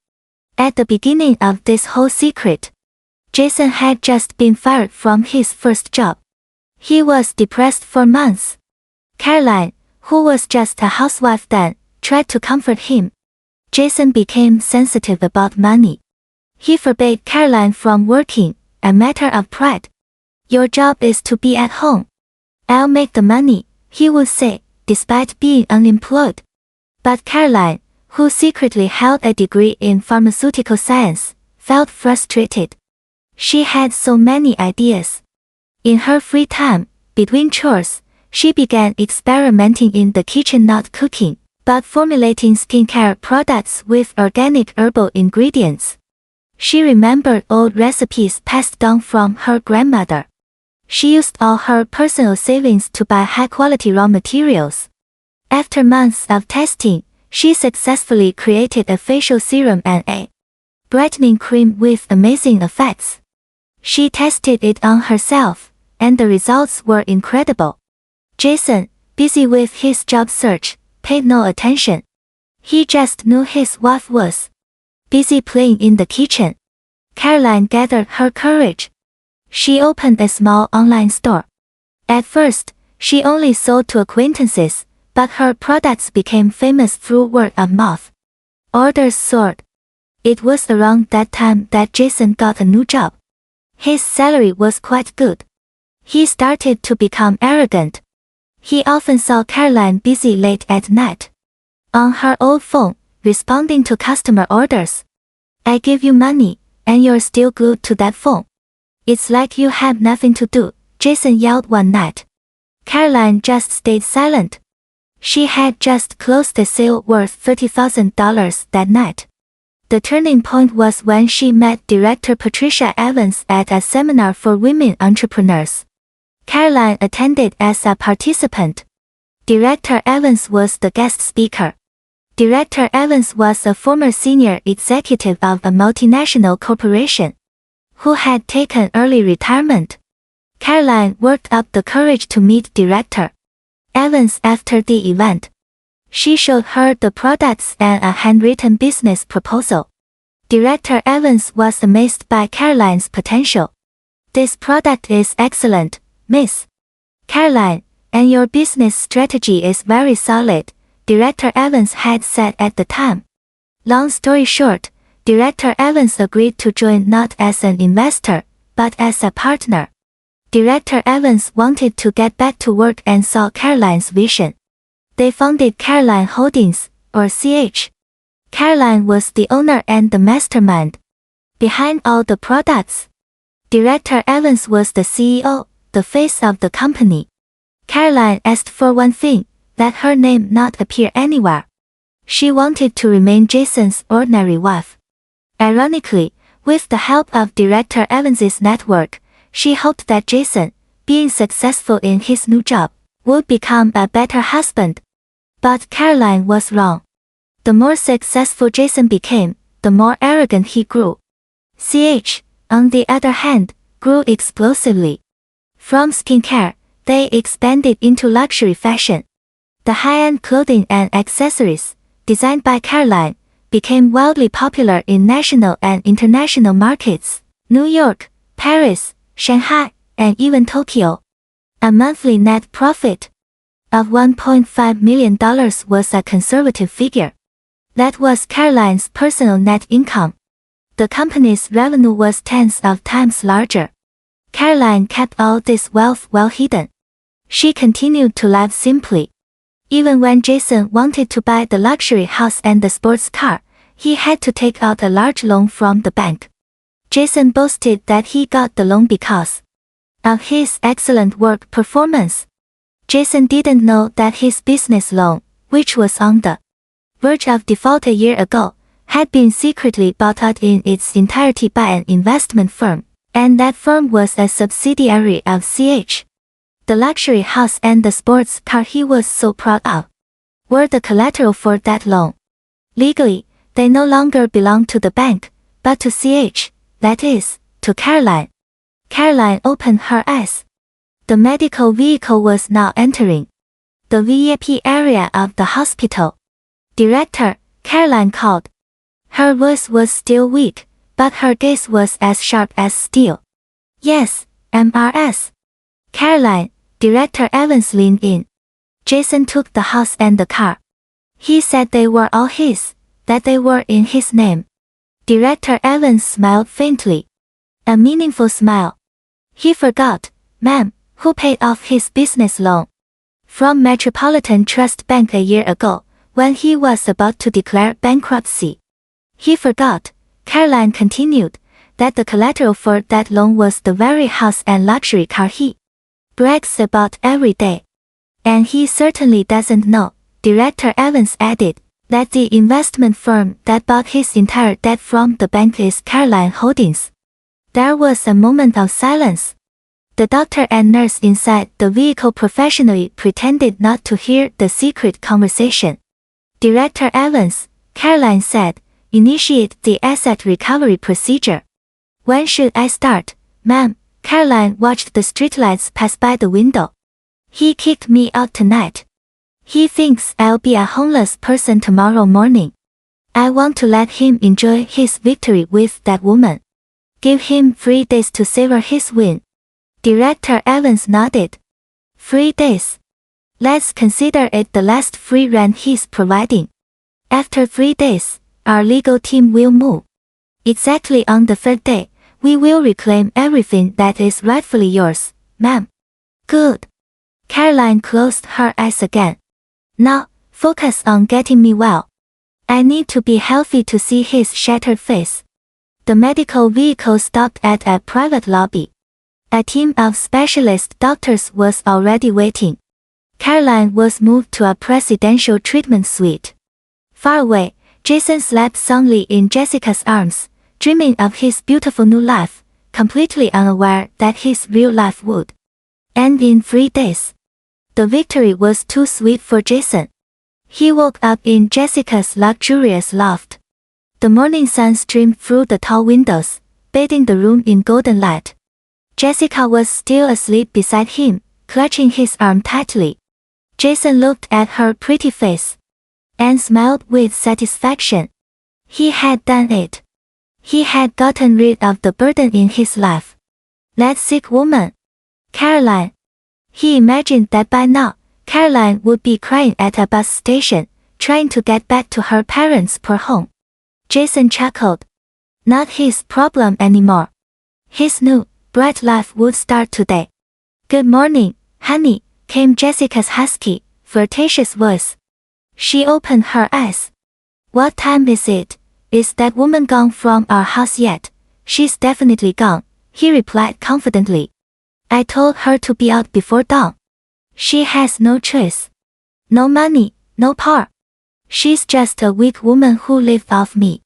At the beginning of this whole secret, Jason had just been fired from his first job. He was depressed for months. Caroline, who was just a housewife then, tried to comfort him. Jason became sensitive about money. He forbade Caroline from working, a matter of pride. "Your job is to be at home. I'll make the money," he would say, despite being unemployed. But Caroline, who secretly held a degree in pharmaceutical science, felt frustrated. She had so many ideas. In her free time, between chores, she began experimenting in the kitchen, not cooking, but formulating skincare products with organic herbal ingredients. She remembered old recipes passed down from her grandmother. She used all her personal savings to buy high-quality raw materials. After months of testing, she successfully created a facial serum and a brightening cream with amazing effects. She tested it on herself, and the results were incredible. Jason, busy with his job search, paid no attention. He just knew his wife was busy playing in the kitchen. Caroline gathered her courage. She opened a small online store. At first, she only sold to acquaintances, but her products became famous through word of mouth. Orders soared. It was around that time that Jason got a new job. His salary was quite good. He started to become arrogant. He often saw Caroline busy late at night on her old phone, responding to customer orders. "I give you money, and you're still glued to that phone. It's like you have nothing to do," Jason yelled one night. Caroline just stayed silent. She had just closed a sale worth $30,000 that night. The turning point was when she met Director Patricia Evans at a seminar for women entrepreneurs. Caroline attended as a participant. Director Evans was the guest speaker. Director Evans was a former senior executive of a multinational corporation who had taken early retirement. Caroline worked up the courage to meet Director Evans after the event. She showed her the products and a handwritten business proposal. Director Evans was amazed by Caroline's potential. "This product is excellent, Miss Caroline, and your business strategy is very solid," Director Evans had said at the time. Long story short, Director Evans agreed to join not as an investor, but as a partner. Director Evans wanted to get back to work and saw Caroline's vision. They founded Caroline Holdings, or CH. Caroline was the owner and the mastermind behind all the products. Director Evans was the CEO, the face of the company. Caroline asked for one thing, that her name not appear anywhere. She wanted to remain Jason's ordinary wife. Ironically, with the help of Director Evans's network, she hoped that Jason, being successful in his new job, would become a better husband. But Caroline was wrong. The more successful Jason became, the more arrogant he grew. CH, on the other hand, grew explosively. From skincare, they expanded into luxury fashion. The high-end clothing and accessories, designed by Caroline, became wildly popular in national and international markets, New York, Paris, Shanghai, and even Tokyo. A monthly net profit of $1.5 million was a conservative figure. That was Caroline's personal net income. The company's revenue was tens of times larger. Caroline kept all this wealth well hidden. She continued to live simply. Even when Jason wanted to buy the luxury house and the sports car, he had to take out a large loan from the bank. Jason boasted that he got the loan because of his excellent work performance. Jason didn't know that his business loan, which was on the verge of default a year ago, had been secretly bought out in its entirety by an investment firm, and that firm was a subsidiary of CH. The luxury house and the sports car he was so proud of were the collateral for that loan. Legally, they no longer belonged to the bank, but to CH, that is, to Caroline. Caroline opened her eyes. The medical vehicle was now entering the VIP area of the hospital. "Director," Caroline called. Her voice was still weak, but her gaze was as sharp as steel. "Yes, MRS. Caroline," Director Evans leaned in. Jason took the house and the car. He said they were all his, that they were in his name. Director Evans smiled faintly. A meaningful smile. He forgot, "Ma'am, who paid off his business loan from Metropolitan Trust Bank a year ago, when he was about to declare bankruptcy." He forgot, Caroline continued, that the collateral for that loan was the very house and luxury car he brags about every day. And he certainly doesn't know, Director Evans added, that the investment firm that bought his entire debt from the bank is Caroline Holdings. There was a moment of silence. The doctor and nurse inside the vehicle professionally pretended not to hear the secret conversation. "Director Evans," Caroline said, "initiate the asset recovery procedure." "When should I start, ma'am?" Caroline watched the streetlights pass by the window. "He kicked me out tonight. He thinks I'll be a homeless person tomorrow morning. I want to let him enjoy his victory with that woman. Give him 3 days to savor his win." Director Evans nodded. 3 days. Let's consider it the last free rent he's providing. After 3 days, our legal team will move. Exactly on the 3rd day, we will reclaim everything that is rightfully yours, ma'am. Good. Caroline closed her eyes again. Now, focus on getting me well. I need to be healthy to see his shattered face. The medical vehicle stopped at a private lobby. A team of specialist doctors was already waiting. Caroline was moved to a presidential treatment suite. Far away, Jason slept soundly in Jessica's arms, dreaming of his beautiful new life, completely unaware that his real life would end in 3 days. The victory was too sweet for Jason. He woke up in Jessica's luxurious loft. The morning sun streamed through the tall windows, bathing the room in golden light. Jessica was still asleep beside him, clutching his arm tightly. Jason looked at her pretty face and smiled with satisfaction. He had done it. He had gotten rid of the burden in his life. That sick woman, Caroline. He imagined that by now, Caroline would be crying at a bus station, trying to get back to her parents' poor home. Jason chuckled. Not his problem anymore. His new, bright life would start today. Good morning, honey, came Jessica's husky, flirtatious voice. She opened her eyes. What time is it? Is that woman gone from our house yet? She's definitely gone, he replied confidently. I told her to be out before dawn. She has no choice. No money, no power. She's just a weak woman who lived off me.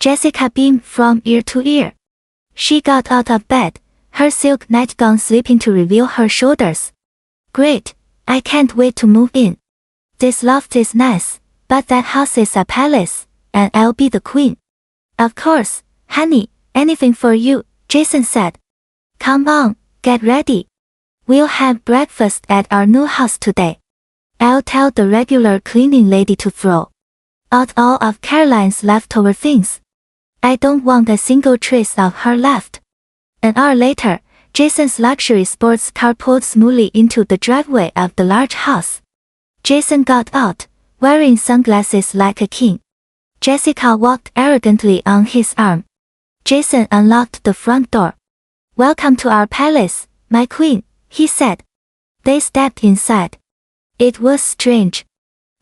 Jessica beamed from ear to ear. She got out of bed, her silk nightgown slipping to reveal her shoulders. Great, I can't wait to move in. This loft is nice, but that house is a palace, and I'll be the queen. Of course, honey, anything for you, Jason said. Come on, get ready. We'll have breakfast at our new house today. I'll tell the regular cleaning lady to throw out all of Caroline's leftover things. I don't want a single trace of her left. An hour later, Jason's luxury sports car pulled smoothly into the driveway of the large house. Jason got out, wearing sunglasses like a king. Jessica walked arrogantly on his arm. Jason unlocked the front door. Welcome to our palace, my queen, he said. They stepped inside. It was strange.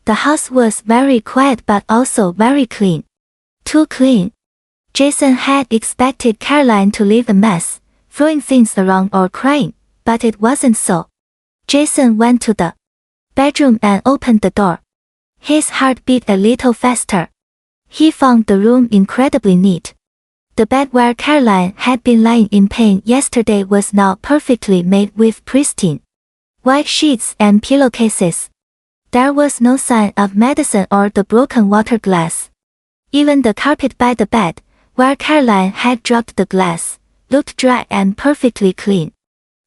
The house was very quiet but also very clean. Too clean. Jason had expected Caroline to leave a mess, throwing things around or crying, but it wasn't so. Jason went to the bedroom and opened the door. His heart beat a little faster. He found the room incredibly neat. The bed where Caroline had been lying in pain yesterday was now perfectly made with pristine white sheets and pillowcases. There was no sign of medicine or the broken water glass. Even the carpet by the bed, where Caroline had dropped the glass, looked dry and perfectly clean.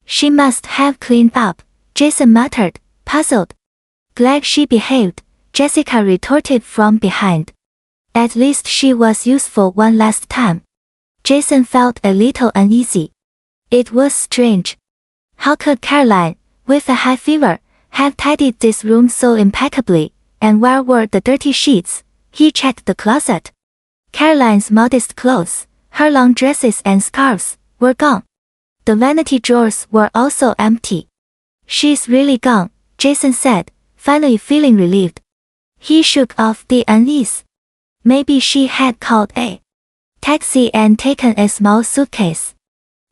She must have cleaned up, Jason muttered, puzzled. Glad she behaved, Jessica retorted from behind. At least she was useful one last time. Jason felt a little uneasy. It was strange. How could Caroline, with a high fever, have tidied this room so impeccably, and where were the dirty sheets? He checked the closet. Caroline's modest clothes, her long dresses and scarves, were gone. The vanity drawers were also empty. She's really gone, Jason said, finally feeling relieved. He shook off the unease. Maybe she had called a taxi and taken a small suitcase.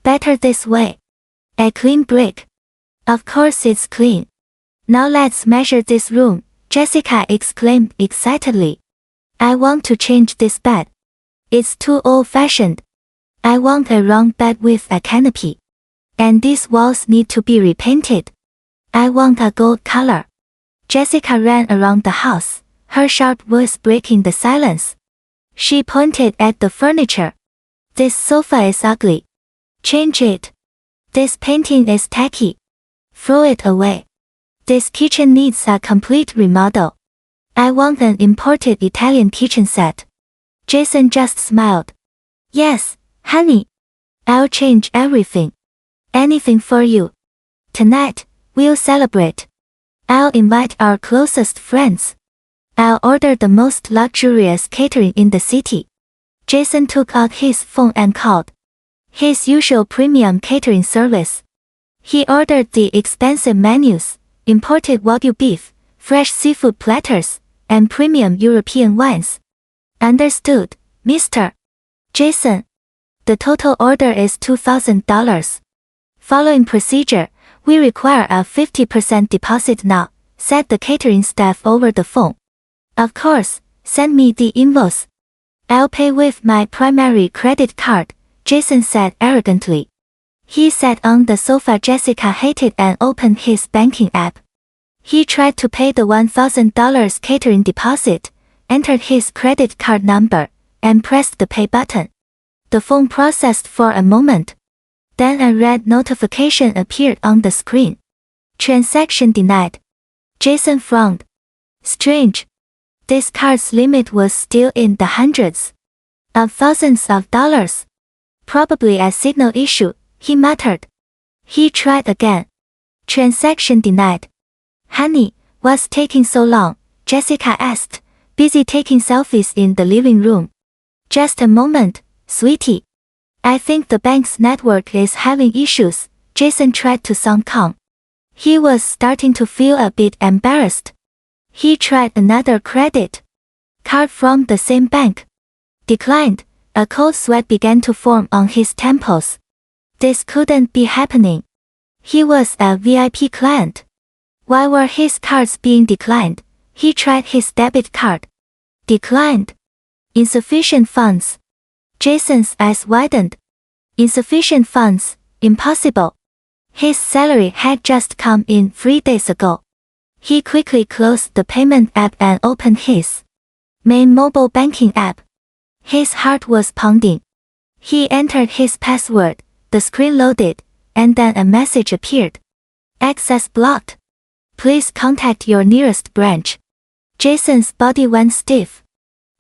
Better this way. A clean break. Of course it's clean. Now let's measure this room, Jessica exclaimed excitedly. I want to change this bed. It's too old-fashioned. I want a round bed with a canopy. And these walls need to be repainted. I want a gold color. Jessica ran around the house, her sharp voice breaking the silence. She pointed at the furniture. This sofa is ugly. Change it. This painting is tacky. Throw it away. This kitchen needs a complete remodel. I want an imported Italian kitchen set. Jason just smiled. Yes, honey. I'll change everything. Anything for you. Tonight, we'll celebrate. I'll invite our closest friends. I'll order the most luxurious catering in the city. Jason took out his phone and called his usual premium catering service. He ordered the expensive menus, imported Wagyu beef, fresh seafood platters, and premium European wines. Understood, Mr. Jason. The total order is $2,000. Following procedure, we require a 50% deposit now, said the catering staff over the phone. Of course, send me the invoice. I'll pay with my primary credit card, Jason said arrogantly. He sat on the sofa Jessica hated and opened his banking app. He tried to pay the $1,000 catering deposit, entered his credit card number, and pressed the pay button. The phone processed for a moment. Then a red notification appeared on the screen. Transaction denied. Jason frowned. Strange. This card's limit was still in the hundreds of thousands of dollars. Probably a signal issue, he muttered. He tried again. Transaction denied. Honey, what's taking so long? Jessica asked, busy taking selfies in the living room. Just a moment, sweetie. I think the bank's network is having issues, Jason tried to sound calm. He was starting to feel a bit embarrassed. He tried another credit card from the same bank. Declined. A cold sweat began to form on his temples. This couldn't be happening. He was a VIP client. Why were his cards being declined? He tried his debit card. Declined. Insufficient funds. Jason's eyes widened. Insufficient funds, impossible. His salary had just come in 3 days ago. He quickly closed the payment app and opened his main mobile banking app. His heart was pounding. He entered his password, the screen loaded, and then a message appeared. Access blocked. Please contact your nearest branch. Jason's body went stiff.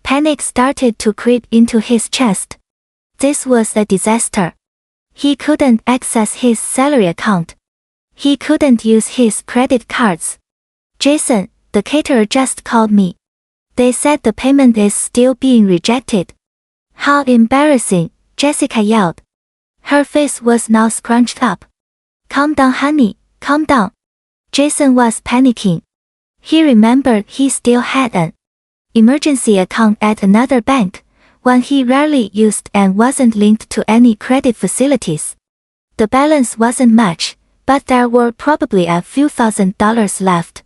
Panic started to creep into his chest. This was a disaster. He couldn't access his salary account. He couldn't use his credit cards. Jason, the caterer just called me. They said the payment is still being rejected. How embarrassing, Jessica yelled. Her face was now scrunched up. Calm down, honey, calm down. Jason was panicking. He remembered he still had an emergency account at another bank, one he rarely used and wasn't linked to any credit facilities. The balance wasn't much, but there were probably a few $1,000s left.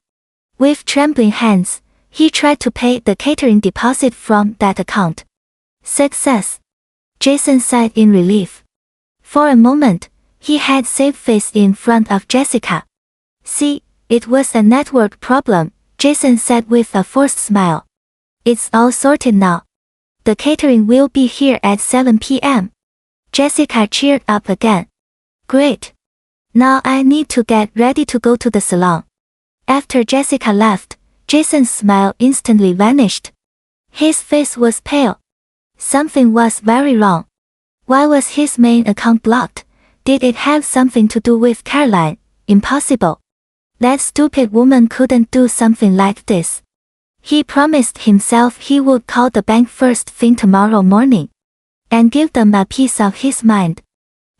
With trembling hands, he tried to pay the catering deposit from that account. Success. Jason sighed in relief. For a moment, he had saved face in front of Jessica. See, it was a network problem, Jason said with a forced smile. It's all sorted now. The catering will be here at 7 p.m. Jessica cheered up again. Great. Now I need to get ready to go to the salon. After Jessica left, Jason's smile instantly vanished. His face was pale. Something was very wrong. Why was his main account blocked? Did it have something to do with Caroline? Impossible. That stupid woman couldn't do something like this. He promised himself he would call the bank first thing tomorrow morning and give them a piece of his mind.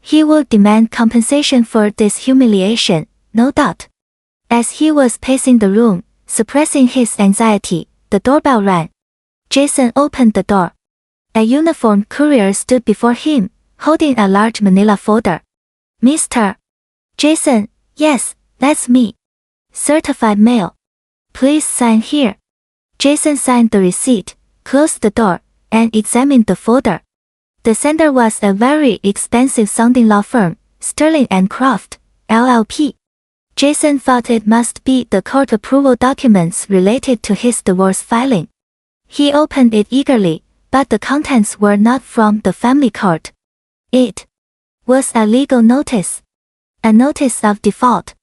He would demand compensation for this humiliation, no doubt. As he was pacing the room, suppressing his anxiety, the doorbell rang. Jason opened the door. A uniformed courier stood before him, holding a large manila folder. Mr. Jason, yes, that's me. Certified mail. Please sign here. Jason signed the receipt, closed the door, and examined the folder. The sender was a very expensive-sounding law firm, Sterling & Croft, LLP. Jason thought it must be the court approval documents related to his divorce filing. He opened it eagerly, but the contents were not from the family court. It was a legal notice. A notice of default.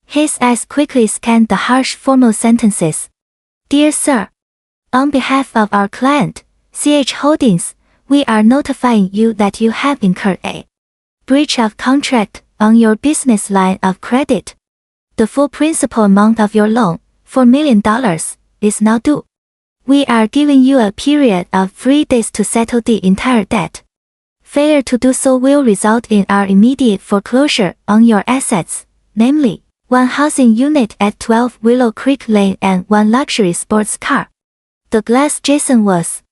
His eyes quickly scanned the harsh formal sentences. Dear Sir, on behalf of our client, CH Holdings, we are notifying you that you have incurred a breach of contract on your business line of credit. The full principal amount of your loan, $4 million, is now due. We are giving you a period of 3 days to settle the entire debt. Failure to do so will result in our immediate foreclosure on your assets, namely, 1 housing unit at 12 Willow Creek Lane and 1 luxury sports car. The glass Jason was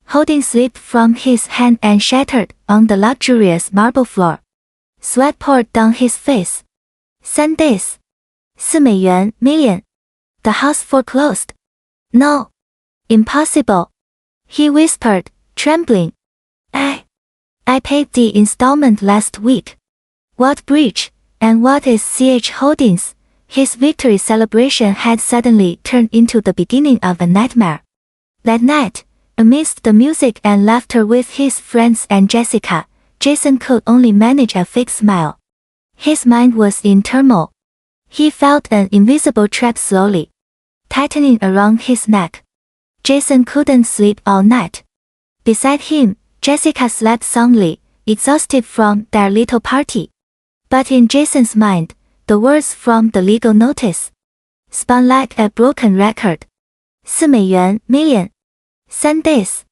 holding slipped from his hand and shattered on the luxurious marble floor. Sweat poured down his face. 3 days. $4 million. The house foreclosed. No. Impossible. He whispered, trembling. I paid the installment last week. What breach, and what is CH Holdings? His victory celebration had suddenly turned into the beginning of a nightmare. That night, amidst the music and laughter with his friends and Jessica, Jason could only manage a fake smile. His mind was in turmoil. He felt an invisible trap slowly tightening around his neck. Jason couldn't sleep all night. Beside him, Jessica slept soundly, exhausted from their little party. But in Jason's mind, the words from the legal notice spun like a broken record. 4 美元 million. 3 days.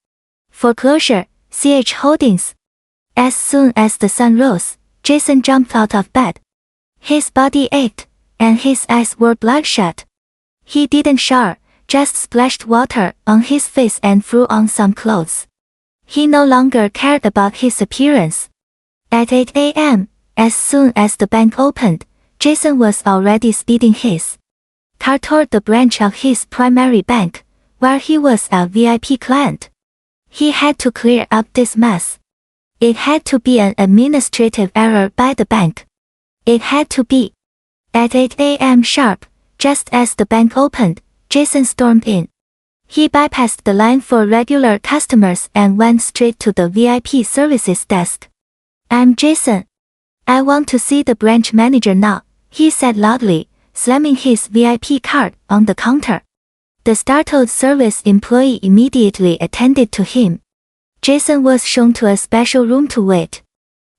Foreclosure, CH Holdings. As soon as the sun rose, Jason jumped out of bed. His body ached, and his eyes were bloodshot. He didn't shower, just splashed water on his face and threw on some clothes. He no longer cared about his appearance. At 8 a.m., as soon as the bank opened, Jason was already speeding his car toward the branch of his primary bank, where he was a VIP client. He had to clear up this mess. It had to be an administrative error by the bank. It had to be. At 8 a.m. sharp, just as the bank opened, Jason stormed in. He bypassed the line for regular customers and went straight to the VIP services desk. "I'm Jason. I want to see the branch manager now," he said loudly, slamming his VIP card on the counter. The startled service employee immediately attended to him. Jason was shown to a special room to wait.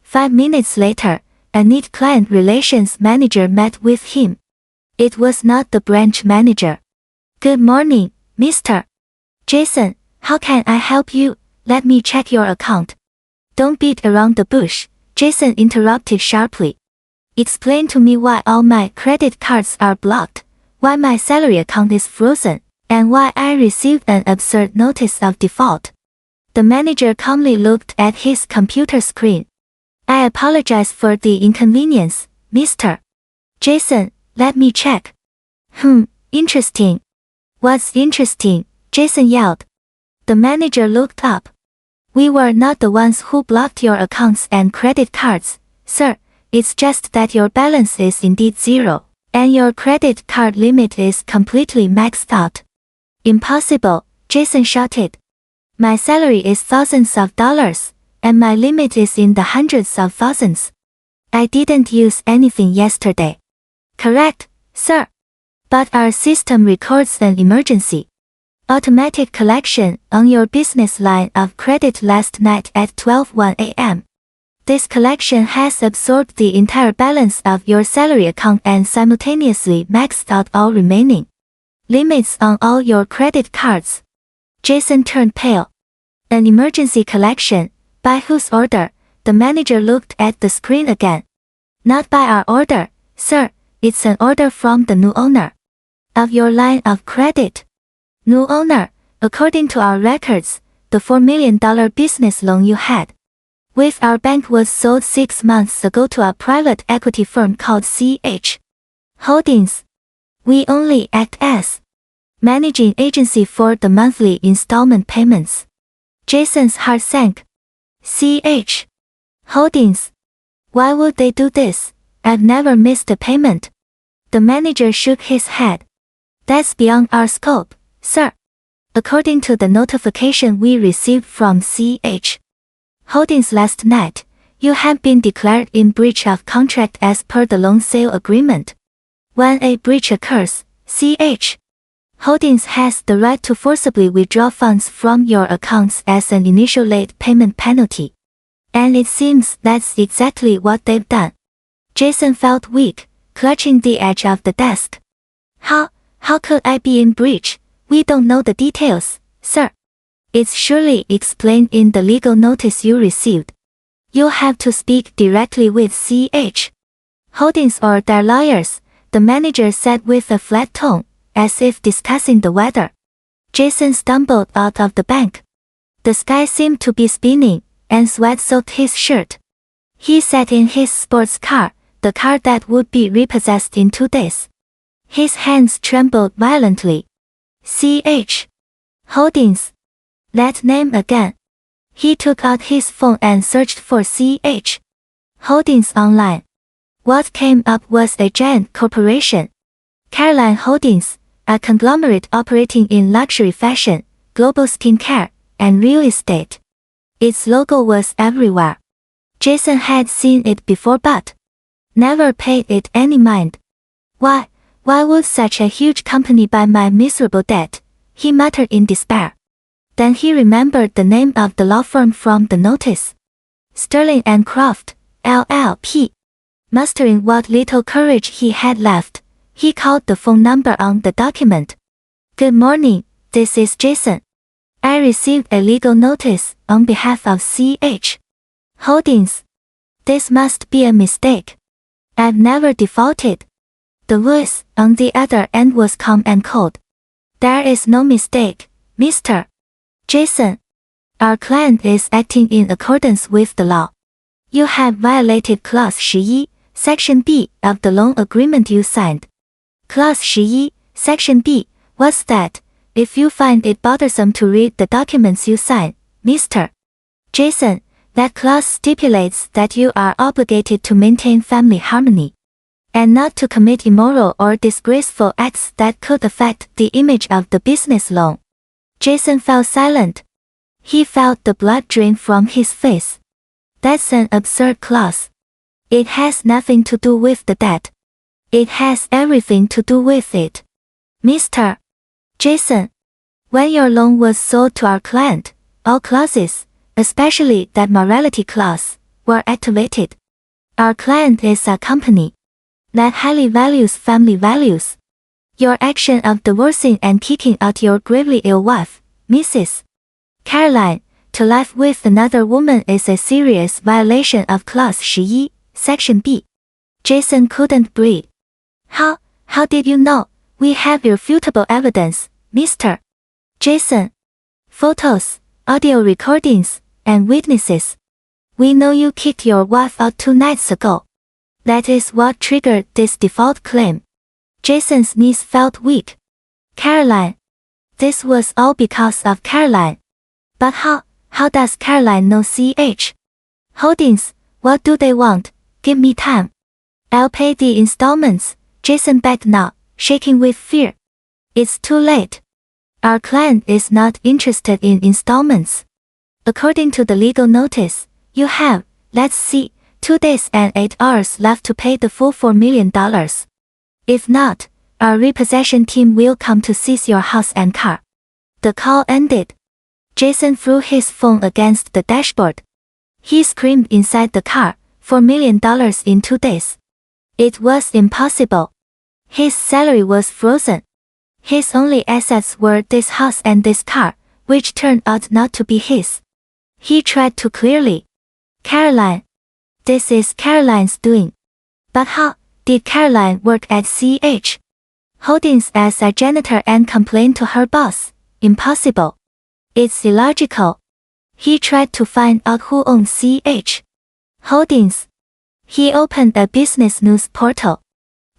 5 minutes later, a neat client relations manager met with him. It was not the branch manager. "Good morning, Mr. Jason. How can I help you? Let me check your account." "Don't beat around the bush," Jason interrupted sharply. "Explain to me why all my credit cards are blocked, why my salary account is frozen, and why I received an absurd notice of default." The manager calmly looked at his computer screen. "I apologize for the inconvenience, Mr. Jason. Let me check." Interesting." "What's interesting?" Jason yelled. The manager looked up. "We were not the ones who blocked your accounts and credit cards, sir. It's just that your balance is indeed zero, and your credit card limit is completely maxed out." "Impossible," Jason shouted. "My salary is thousands of dollars, and my limit is in the hundreds of thousands. I didn't use anything yesterday." "Correct, sir. But our system records an emergency automatic collection on your business line of credit last night at 12:01 a.m. This collection has absorbed the entire balance of your salary account and simultaneously maxed out all remaining limits on all your credit cards." Jason turned pale. "An emergency collection? By whose order?" The manager looked at the screen again. "Not by our order, sir. It's an order from the new owner of your line of credit." "New owner?" "According to our records, the $4 million business loan you had with our bank was sold 6 months ago to a private equity firm called CH Holdings. We only act as managing agency for the monthly installment payments." Jason's heart sank. CH Holdings. Why would they do this? I've never missed a payment. The manager shook his head. "That's beyond our scope, sir. According to the notification we received from CH Holdings last night, you have been declared in breach of contract as per the loan sale agreement. When a breach occurs, CH Holdings has the right to forcibly withdraw funds from your accounts as an initial late payment penalty. And it seems that's exactly what they've done." Jason felt weak, clutching the edge of the desk. How could I be in breach? We don't know the details, sir." "It's surely explained in the legal notice you received. You'll have to speak directly with CH Holdings or their lawyers," the manager said with a flat tone, as if discussing the weather. Jason stumbled out of the bank. The sky seemed to be spinning, and sweat soaked his shirt. He sat in his sports car, the car that would be repossessed in 2 days. His hands trembled violently. CH Holdings. That name again. He took out his phone and searched for CH Holdings online. What came up was a giant corporation, Caroline Holdings, a conglomerate operating in luxury fashion, global skincare, and real estate. Its logo was everywhere. Jason had seen it before but never paid it any mind. Why would such a huge company buy my miserable debt? He muttered in despair. Then he remembered the name of the law firm from the notice. Sterling and Croft, LLP. Mustering what little courage he had left, he called the phone number on the document. Good morning, this is Jason. I received a legal notice on behalf of CH Holdings. This must be a mistake. I've never defaulted. The voice on the other end was calm and cold. There is no mistake, Mr. Jason. Our client is acting in accordance with the law. You have violated Clause 11, Section B of the loan agreement you signed. Clause 11, Section B, what's that? If you find it bothersome to read the documents you sign, Mr. Jason, that clause stipulates that you are obligated to maintain family harmony and not to commit immoral or disgraceful acts that could affect the image of the business loan. Jason fell silent. He felt the blood drain from his face. That's an absurd clause. It has nothing to do with the debt. It has everything to do with it. Mr. Jason, when your loan was sold to our client, all clauses, especially that morality clause, were activated. Our client is a company that highly values family values. Your action of divorcing and kicking out your gravely ill wife, Mrs. Caroline, to live with another woman is a serious violation of Clause 11, Section B. Jason couldn't breathe. How did you know? We have irrefutable evidence, Mr. Jason. Photos, audio recordings, and witnesses. We know you kicked your wife out 2 nights ago. That is what triggered this default claim. Jason's knees felt weak. Caroline. This was all because of Caroline. But how does Caroline know CH Holdings? What do they want? Give me time. I'll pay the installments, Jason begged now, shaking with fear. It's too late. Our client is not interested in installments. According to the legal notice, you have, let's see, 2 days and 8 hours left to pay the full $4 million. If not, our repossession team will come to seize your house and car. The call ended. Jason threw his phone against the dashboard. He screamed inside the car, $4 million in 2 days. It was impossible. His salary was frozen. His only assets were this house and this car, which turned out not to be his. He tried to clearly. Caroline. This is Caroline's doing. But how did Caroline work at CH Holdings as a janitor and complain to her boss? Impossible. It's illogical. He tried to find out who owned CH Holdings. He opened a business news portal.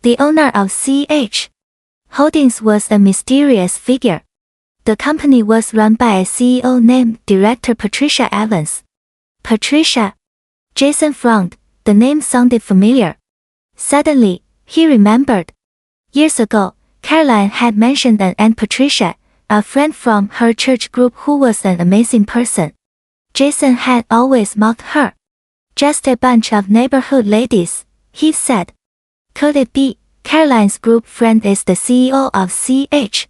The owner of CH Holdings was a mysterious figure. The company was run by a CEO named Director Patricia Evans. Patricia. Jason frowned. The name sounded familiar. Suddenly, he remembered. Years ago, Caroline had mentioned an Aunt Patricia, a friend from her church group who was an amazing person. Jason had always mocked her. Just a bunch of neighborhood ladies, he said. Could it be Caroline's group friend is the CEO of CH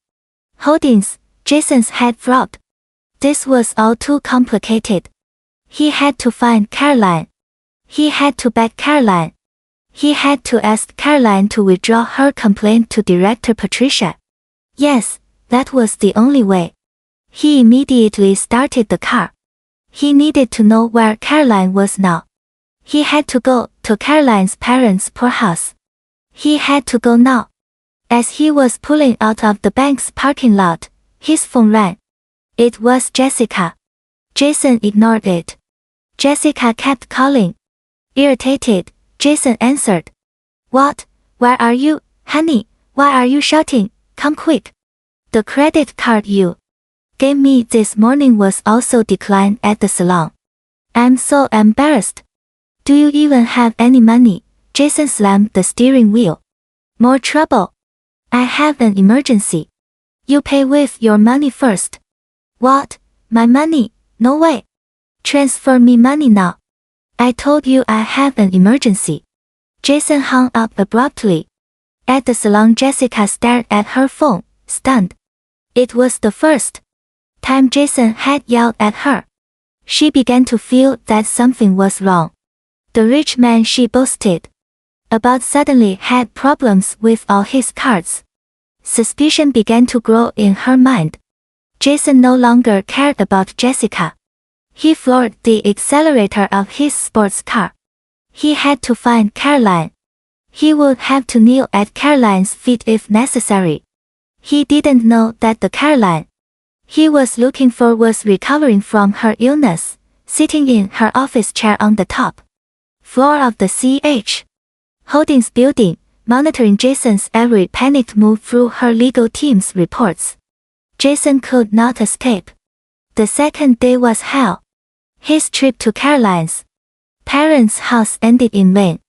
Holdings? Jason's head throbbed. This was all too complicated. He had to find Caroline. He had to beg Caroline. He had to ask Caroline to withdraw her complaint to Director Patricia. Yes, that was the only way. He immediately started the car. He needed to know where Caroline was now. He had to go to Caroline's parents' poorhouse. He had to go now. As he was pulling out of the bank's parking lot, his phone rang. It was Jessica. Jason ignored it. Jessica kept calling. Irritated, Jason answered. What? Where are you, honey? Why are you shouting? Come quick. The credit card you gave me this morning was also declined at the salon. I'm so embarrassed. Do you even have any money? Jason slammed the steering wheel. More trouble. I have an emergency. You pay with your money first. What? My money? No way. Transfer me money now. I told you I have an emergency. Jason hung up abruptly. At the salon, Jessica stared at her phone, stunned. It was the first time Jason had yelled at her. She began to feel that something was wrong. The rich man she boasted about suddenly had problems with all his cards. Suspicion began to grow in her mind. Jason no longer cared about Jessica. He floored the accelerator of his sports car. He had to find Caroline. He would have to kneel at Caroline's feet if necessary. He didn't know that the Caroline he was looking for was recovering from her illness, sitting in her office chair on the top floor of the CH Holdings building, monitoring Jason's every panicked move through her legal team's reports. Jason could not escape. The second day was hell. His trip to Caroline's parents' house ended in vain.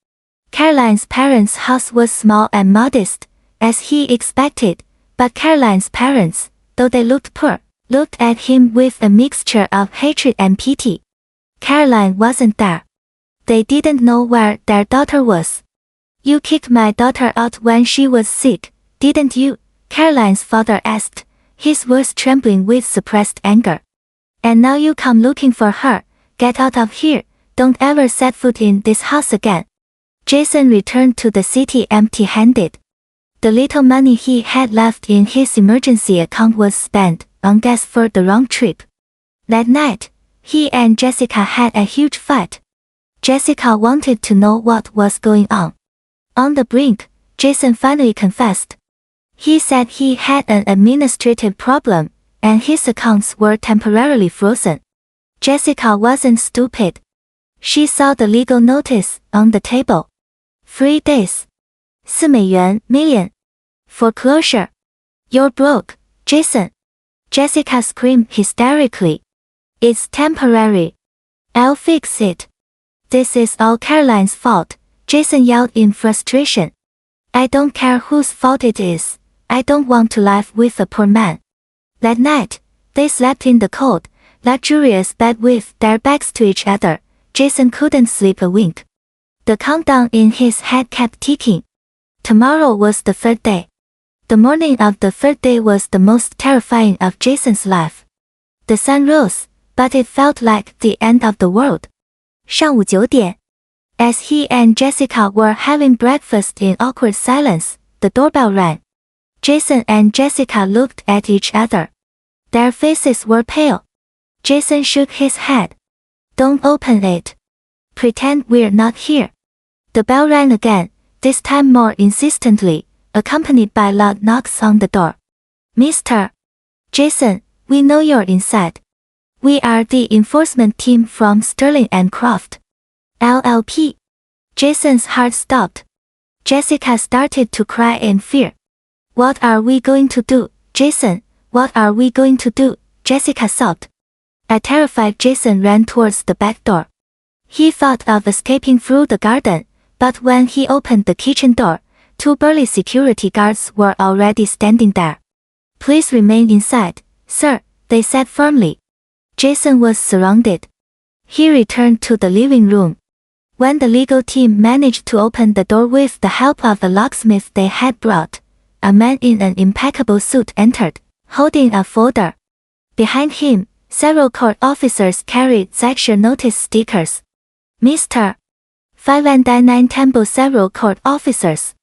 Caroline's parents' house was small and modest, as he expected, but Caroline's parents, though they looked poor, looked at him with a mixture of hatred and pity. Caroline wasn't there. They didn't know where their daughter was. You kicked my daughter out when she was sick, didn't you? Caroline's father asked, his voice trembling with suppressed anger. And now you come looking for her. Get out of here. Don't ever set foot in this house again. Jason returned to the city empty-handed. The little money he had left in his emergency account was spent on gas for the round trip. That night, he and Jessica had a huge fight. Jessica wanted to know what was going on. On the brink, Jason finally confessed. He said he had an administrative problem, and his accounts were temporarily frozen. Jessica wasn't stupid. She saw the legal notice on the table. 3 days. $4 million. Foreclosure. You're broke, Jason. Jessica screamed hysterically. It's temporary. I'll fix it. This is all Caroline's fault, Jason yelled in frustration. I don't care whose fault it is. I don't want to live with a poor man. That night, they slept in the cold, luxurious bed with their backs to each other. Jason couldn't sleep a wink. The countdown in his head kept ticking. Tomorrow was the third day. The morning of the third day was the most terrifying of Jason's life. The sun rose, but it felt like the end of the world. 上午9点. As he and Jessica were having breakfast in awkward silence, the doorbell rang. Jason and Jessica looked at each other. Their faces were pale. Jason shook his head. Don't open it. Pretend we're not here. The bell rang again, this time more insistently, accompanied by loud knocks on the door. Mr. Jason, we know you're inside. We are the enforcement team from Sterling and Croft, LLP. Jason's heart stopped. Jessica started to cry in fear. What are we going to do, Jason? What are we going to do? Jessica sobbed. A terrified Jason ran towards the back door. He thought of escaping through the garden, but when he opened the kitchen door, 2 burly security guards were already standing there. Please remain inside, sir, they said firmly. Jason was surrounded. He returned to the living room. When the legal team managed to open the door with the help of a locksmith they had brought, a man in an impeccable suit entered, holding a folder. Behind him, several court officers carried signature notice stickers. Mr. 599 Temple. Several court officers.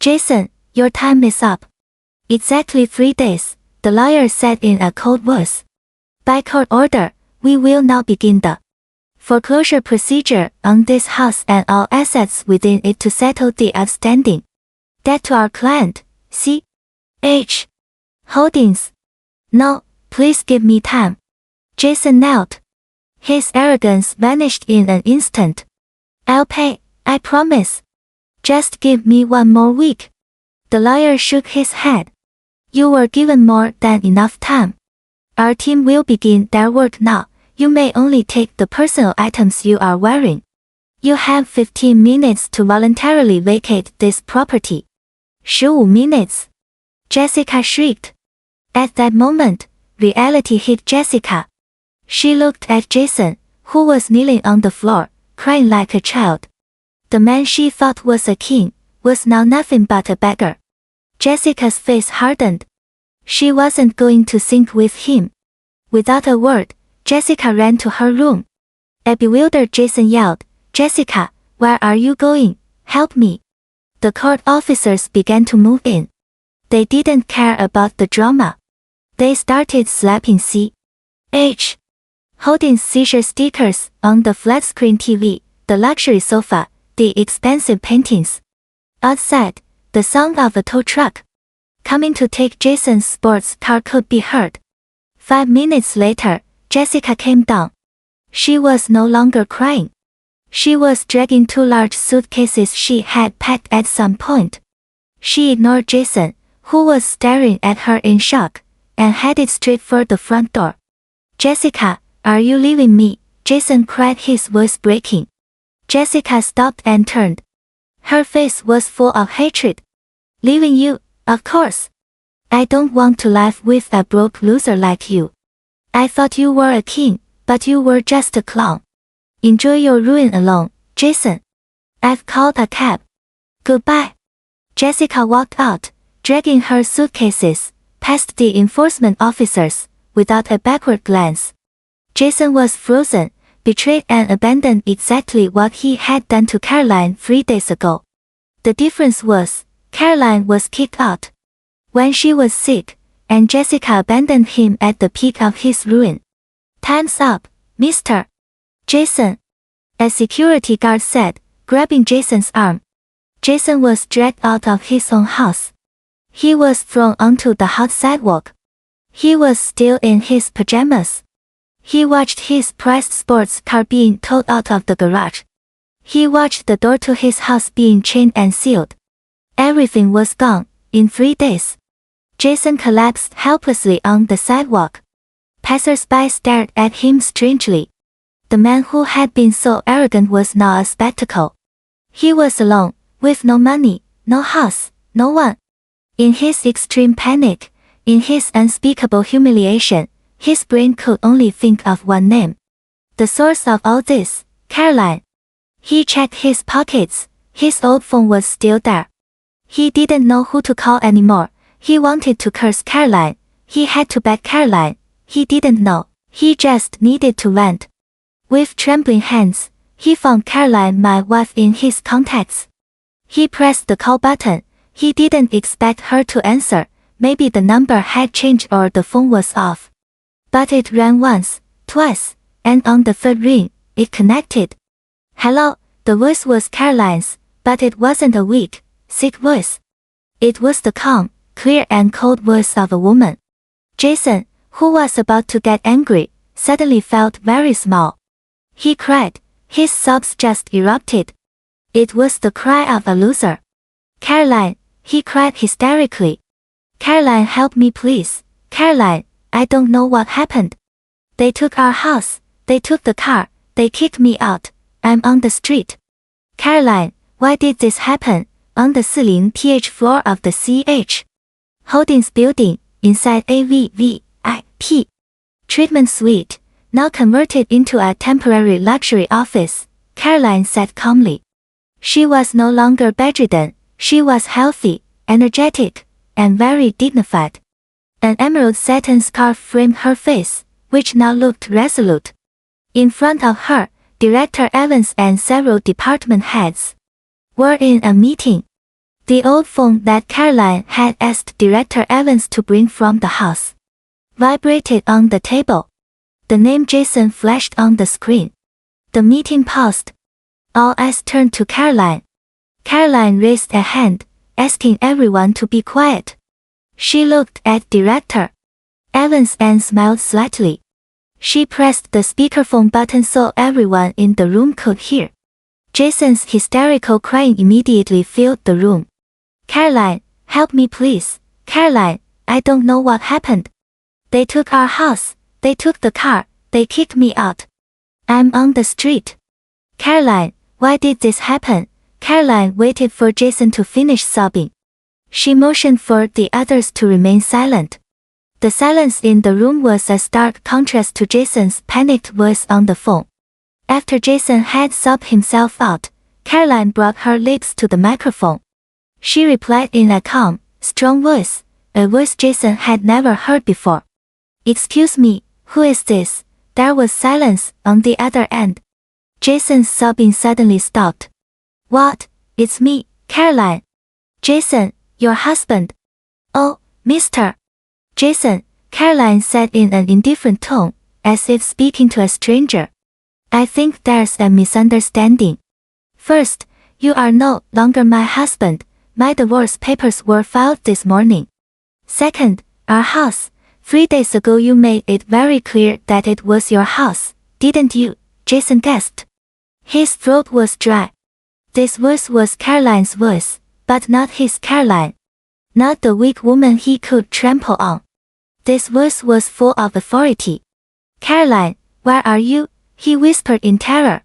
Jason, your time is up. Exactly 3 days, the lawyer said in a cold voice. By court order, we will now begin the foreclosure procedure on this house and all assets within it to settle the outstanding debt to our client, C.H. Holdings. No, please give me time. Jason knelt. His arrogance vanished in an instant. I'll pay, I promise. Just give me 1 more week. The lawyer shook his head. You were given more than enough time. Our team will begin their work now. You may only take the personal items you are wearing. You have 15 minutes to voluntarily vacate this property. 15 minutes. Jessica shrieked. At that moment, reality hit Jessica. She looked at Jason, who was kneeling on the floor, crying like a child. The man she thought was a king was now nothing but a beggar. Jessica's face hardened. She wasn't going to sink with him. Without a word, Jessica ran to her room. A bewildered Jason yelled, "Jessica, where are you going? Help me." The court officers began to move in. They didn't care about the drama. They started slapping C.H. holding seizure stickers on the flat-screen TV, the luxury sofa, the expensive paintings. Outside, the sound of a tow truck coming to take Jason's sports car could be heard. 5 minutes later, Jessica came down. She was no longer crying. She was dragging 2 large suitcases she had packed at some point. She ignored Jason, who was staring at her in shock, and headed straight for the front door. "Jessica, are you leaving me?" Jason cried, his voice breaking. Jessica stopped and turned. Her face was full of hatred. "Leaving you, of course. I don't want to live with a broke loser like you. I thought you were a king, but you were just a clown. Enjoy your ruin alone, Jason. I've called a cab. Goodbye." Jessica walked out, dragging her suitcases, past the enforcement officers, without a backward glance. Jason was frozen, betrayed and abandoned, exactly what he had done to Caroline 3 days ago. The difference was, Caroline was kicked out when she was sick, and Jessica abandoned him at the peak of his ruin. "Time's up, Mr. Jason," a security guard said, grabbing Jason's arm. Jason was dragged out of his own house. He was thrown onto the hot sidewalk. He was still in his pajamas. He watched his prized sports car being towed out of the garage. He watched the door to his house being chained and sealed. Everything was gone, in 3 days. Jason collapsed helplessly on the sidewalk. Passers-by stared at him strangely. The man who had been so arrogant was now a spectacle. He was alone, with no money, no house, no one. In his extreme panic, in his unspeakable humiliation, his brain could only think of one name. The source of all this, Caroline. He checked his pockets. His old phone was still there. He didn't know who to call anymore. He wanted to curse Caroline. He had to beg Caroline. He didn't know. He just needed to vent. With trembling hands, he found Caroline, my wife, in his contacts. He pressed the call button. He didn't expect her to answer. Maybe the number had changed or the phone was off. But it rang once, twice, and on the 3rd ring, it connected. "Hello," the voice was Caroline's, but it wasn't a weak, sick voice. It was the calm, clear and cold voice of a woman. Jason, who was about to get angry, suddenly felt very small. He cried. His sobs just erupted. It was the cry of a loser. "Caroline," he cried hysterically. "Caroline, help me please. Caroline, I don't know what happened. They took our house, they took the car, they kicked me out. I'm on the street. Caroline, why did this happen? On the 40th floor of the CH Holdings building, inside a VVIP treatment suite, now converted into a temporary luxury office," Caroline said calmly. She was no longer bedridden. She was healthy, energetic, and very dignified. An emerald satin scarf framed her face, which now looked resolute. In front of her, Director Evans and several department heads were in a meeting. The old phone that Caroline had asked Director Evans to bring from the house vibrated on the table. The name Jason flashed on the screen. The meeting paused. All eyes turned to Caroline. Caroline raised a hand, asking everyone to be quiet. She looked at Director Evans and smiled slightly. She pressed the speakerphone button so everyone in the room could hear. Jason's hysterical crying immediately filled the room. "Caroline, help me please. Caroline, I don't know what happened. They took our house, they took the car, they kicked me out. I'm on the street. Caroline, why did this happen?" Caroline waited for Jason to finish sobbing. She motioned for the others to remain silent. The silence in the room was a stark contrast to Jason's panicked voice on the phone. After Jason had sobbed himself out, Caroline brought her lips to the microphone. She replied in a calm, strong voice, a voice Jason had never heard before. "Excuse me, who is this?" There was silence on the other end. Jason's sobbing suddenly stopped. "What? It's me, Caroline. Jason, your husband." "Oh, Mr. Jason," Caroline said in an indifferent tone, as if speaking to a stranger. "I think there's a misunderstanding. First, you are no longer my husband. My divorce papers were filed this morning. Second, our house. 3 days ago you made it very clear that it was your house, didn't you?" Jason gasped. His throat was dry. This voice was Caroline's voice, but not his Caroline. Not the weak woman he could trample on. This voice was full of authority. "Caroline, where are you?" he whispered in terror.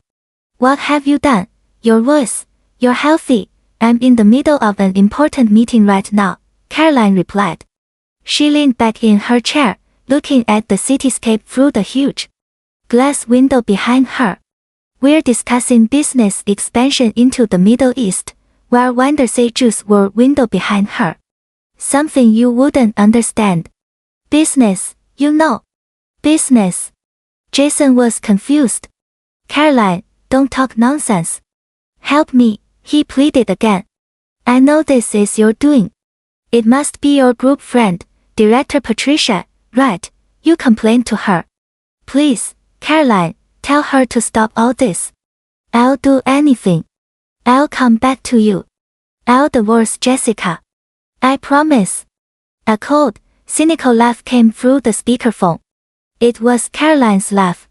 "What have you done? Your voice. You're healthy." "I'm in the middle of an important meeting right now," Caroline replied. She leaned back in her chair, looking at the cityscape through the huge glass window behind her. "We're discussing business expansion into the Middle East," while Wandersea Juice were window behind her. "Something you wouldn't understand. Business, you know. Business." Jason was confused. "Caroline, don't talk nonsense. Help me," he pleaded again. "I know this is your doing. It must be your group friend, Director Patricia, right? You complained to her. Please, Caroline, tell her to stop all this. I'll do anything. I'll come back to you. I'll divorce Jessica. I promise." A cold, cynical laugh came through the speakerphone. It was Caroline's laugh.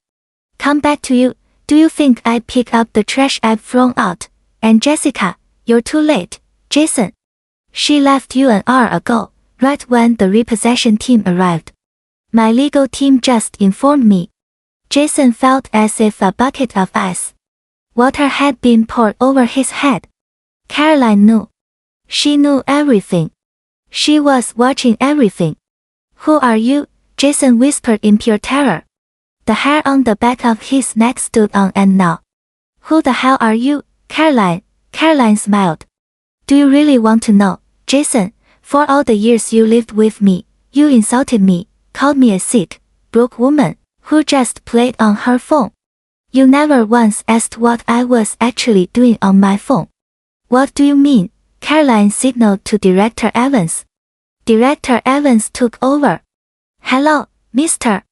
"Come back to you? Do you think I'd pick up the trash I've thrown out? And Jessica, you're too late, Jason. She left you an hour ago, right when the repossession team arrived. My legal team just informed me." Jason felt as if a bucket of ice water had been poured over his head. Caroline knew. She knew everything. She was watching everything. "Who are you?" Jason whispered in pure terror. The hair on the back of his neck stood on end now. "Who the hell are you, Caroline?" Caroline smiled. "Do you really want to know, Jason? For all the years you lived with me, you insulted me, called me a sick, broke woman, who just played on her phone. You never once asked what I was actually doing on my phone." "What do you mean?" Caroline signaled to Director Evans. Director Evans took over. "Hello, Mr.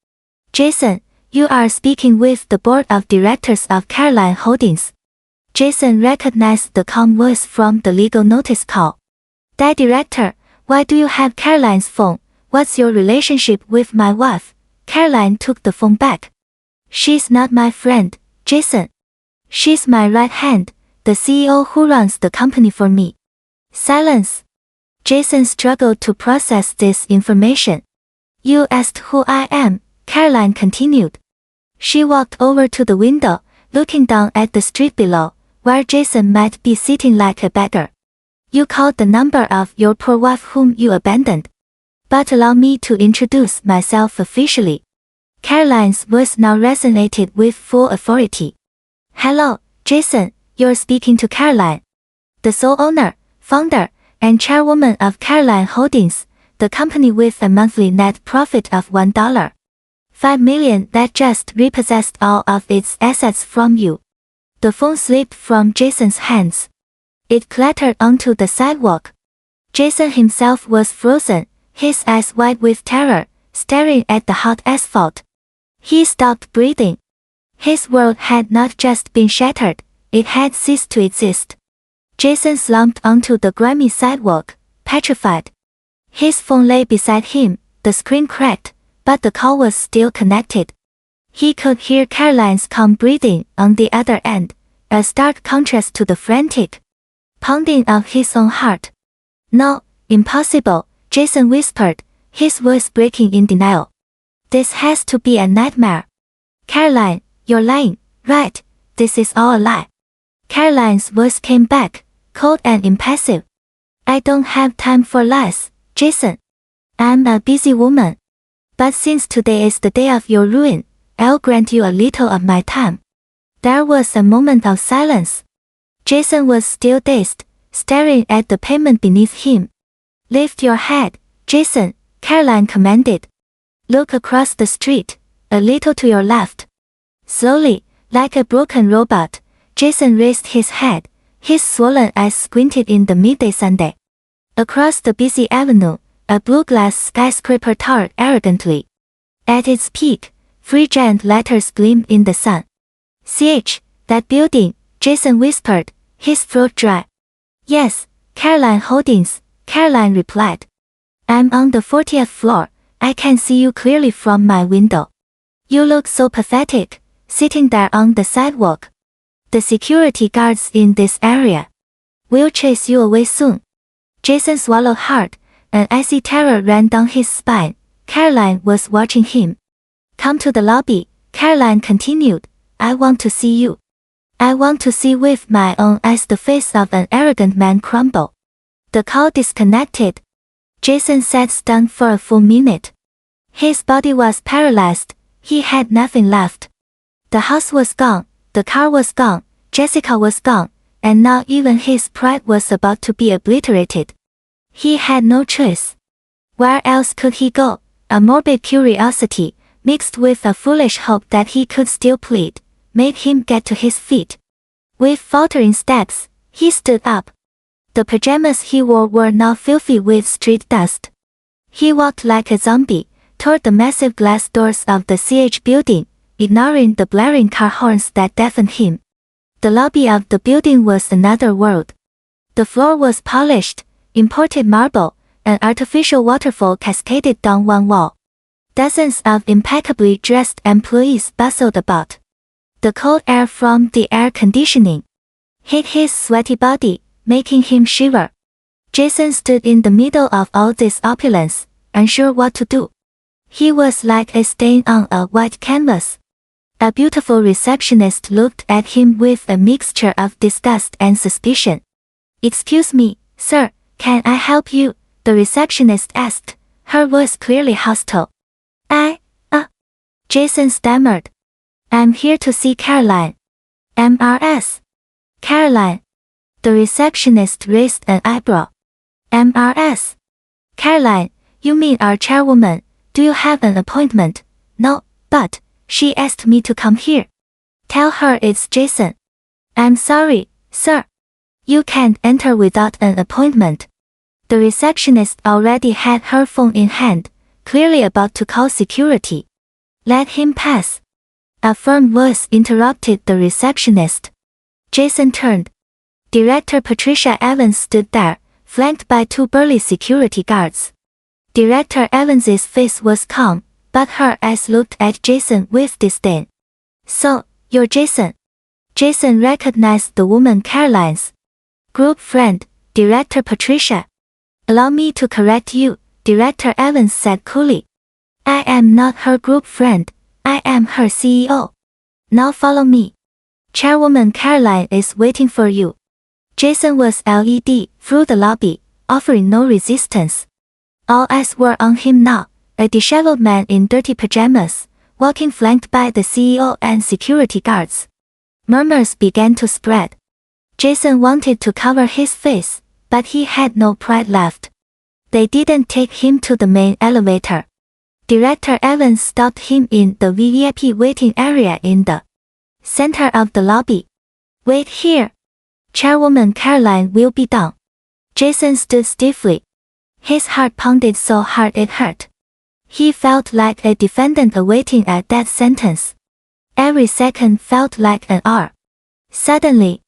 Jason, you are speaking with the board of directors of Caroline Holdings." Jason recognized the calm voice from the legal notice call. "That director, why do you have Caroline's phone? What's your relationship with my wife?" Caroline took the phone back. "She's not my friend, Jason. She's my right hand, the CEO who runs the company for me." Silence. Jason struggled to process this information. "You asked who I am," Caroline continued. She walked over to the window, looking down at the street below, where Jason might be sitting like a beggar. "You called the number of your poor wife whom you abandoned. But allow me to introduce myself officially." Caroline's voice now resonated with full authority. "Hello, Jason, you're speaking to Caroline, the sole owner, founder, and chairwoman of Caroline Holdings, the company with a monthly net profit of $1.5 million that just repossessed all of its assets from you." The phone slipped from Jason's hands. It clattered onto the sidewalk. Jason himself was frozen, his eyes wide with terror, staring at the hot asphalt. He stopped breathing. His world had not just been shattered, it had ceased to exist. Jason slumped onto the grimy sidewalk, petrified. His phone lay beside him, the screen cracked, but the call was still connected. He could hear Caroline's calm breathing on the other end, a stark contrast to the frantic pounding of his own heart. "No, impossible," Jason whispered, his voice breaking in denial. "This has to be a nightmare. Caroline, you're lying, right? This is all a lie." Caroline's voice came back, cold and impassive. I don't have time for lies, Jason. I'm a busy woman. But since today is the day of your ruin, I'll grant you a little of my time. There was a moment of silence. Jason was still dazed, staring at the pavement beneath him. Lift your head, Jason, Caroline commanded. Look across the street, a little to your left. Slowly, like a broken robot, Jason raised his head, his swollen eyes squinted in the midday sunlight. Across the busy avenue, a blue glass skyscraper towered arrogantly. At its peak, three giant letters gleamed in the sun. That building, Jason whispered, his throat dry. Yes, Caroline Holdings, Caroline replied. I'm on the 40th floor, I can see you clearly from my window. You look so pathetic, sitting there on the sidewalk. The security guards in this area will chase you away soon. Jason swallowed hard, an icy terror ran down his spine. Caroline was watching him. Come to the lobby, Caroline continued. I want to see you. I want to see with my own eyes the face of an arrogant man crumble. The call disconnected. Jason sat stunned for a full minute. His body was paralyzed, he had nothing left. The house was gone, the car was gone, Jessica was gone, and now even his pride was about to be obliterated. He had no choice. Where else could he go? A morbid curiosity, mixed with a foolish hope that he could still plead, made him get to his feet. With faltering steps, he stood up. The pajamas he wore were now filthy with street dust. He walked like a zombie, toward the massive glass doors of the CH building, ignoring the blaring car horns that deafened him. The lobby of the building was another world. The floor was polished, imported marble, an artificial waterfall cascaded down one wall. Dozens of impeccably dressed employees bustled about. The cold air from the air conditioning hit his sweaty body, making him shiver. Jason stood in the middle of all this opulence, unsure what to do. He was like a stain on a white canvas. A beautiful receptionist looked at him with a mixture of disgust and suspicion. Excuse me, sir, can I help you? The receptionist asked, her voice clearly hostile. Jason stammered. I'm here to see Caroline. MRS. Caroline. The receptionist raised an eyebrow. MRS. Caroline, you mean our chairwoman, do you have an appointment? No, but, she asked me to come here. Tell her it's Jason. I'm sorry, sir. You can't enter without an appointment. The receptionist already had her phone in hand, clearly about to call security. Let him pass. A firm voice interrupted the receptionist. Jason turned. Director Patricia Evans stood there, flanked by two burly security guards. Director Evans's face was calm, but her eyes looked at Jason with disdain. So, you're Jason. Jason recognized the woman Caroline's group friend, Director Patricia. Allow me to correct you, Director Evans said coolly. I am not her group friend, I am her CEO. Now follow me. Chairwoman Caroline is waiting for you. Jason was led through the lobby, offering no resistance. All eyes were on him now, a disheveled man in dirty pajamas, walking flanked by the CEO and security guards. Murmurs began to spread. Jason wanted to cover his face, but he had no pride left. They didn't take him to the main elevator. Director Evans stopped him in the VIP waiting area in the center of the lobby. Wait here. Chairwoman Caroline will be down. Jason stood stiffly. His heart pounded so hard it hurt. He felt like a defendant awaiting a death sentence. Every second felt like an hour. Suddenly,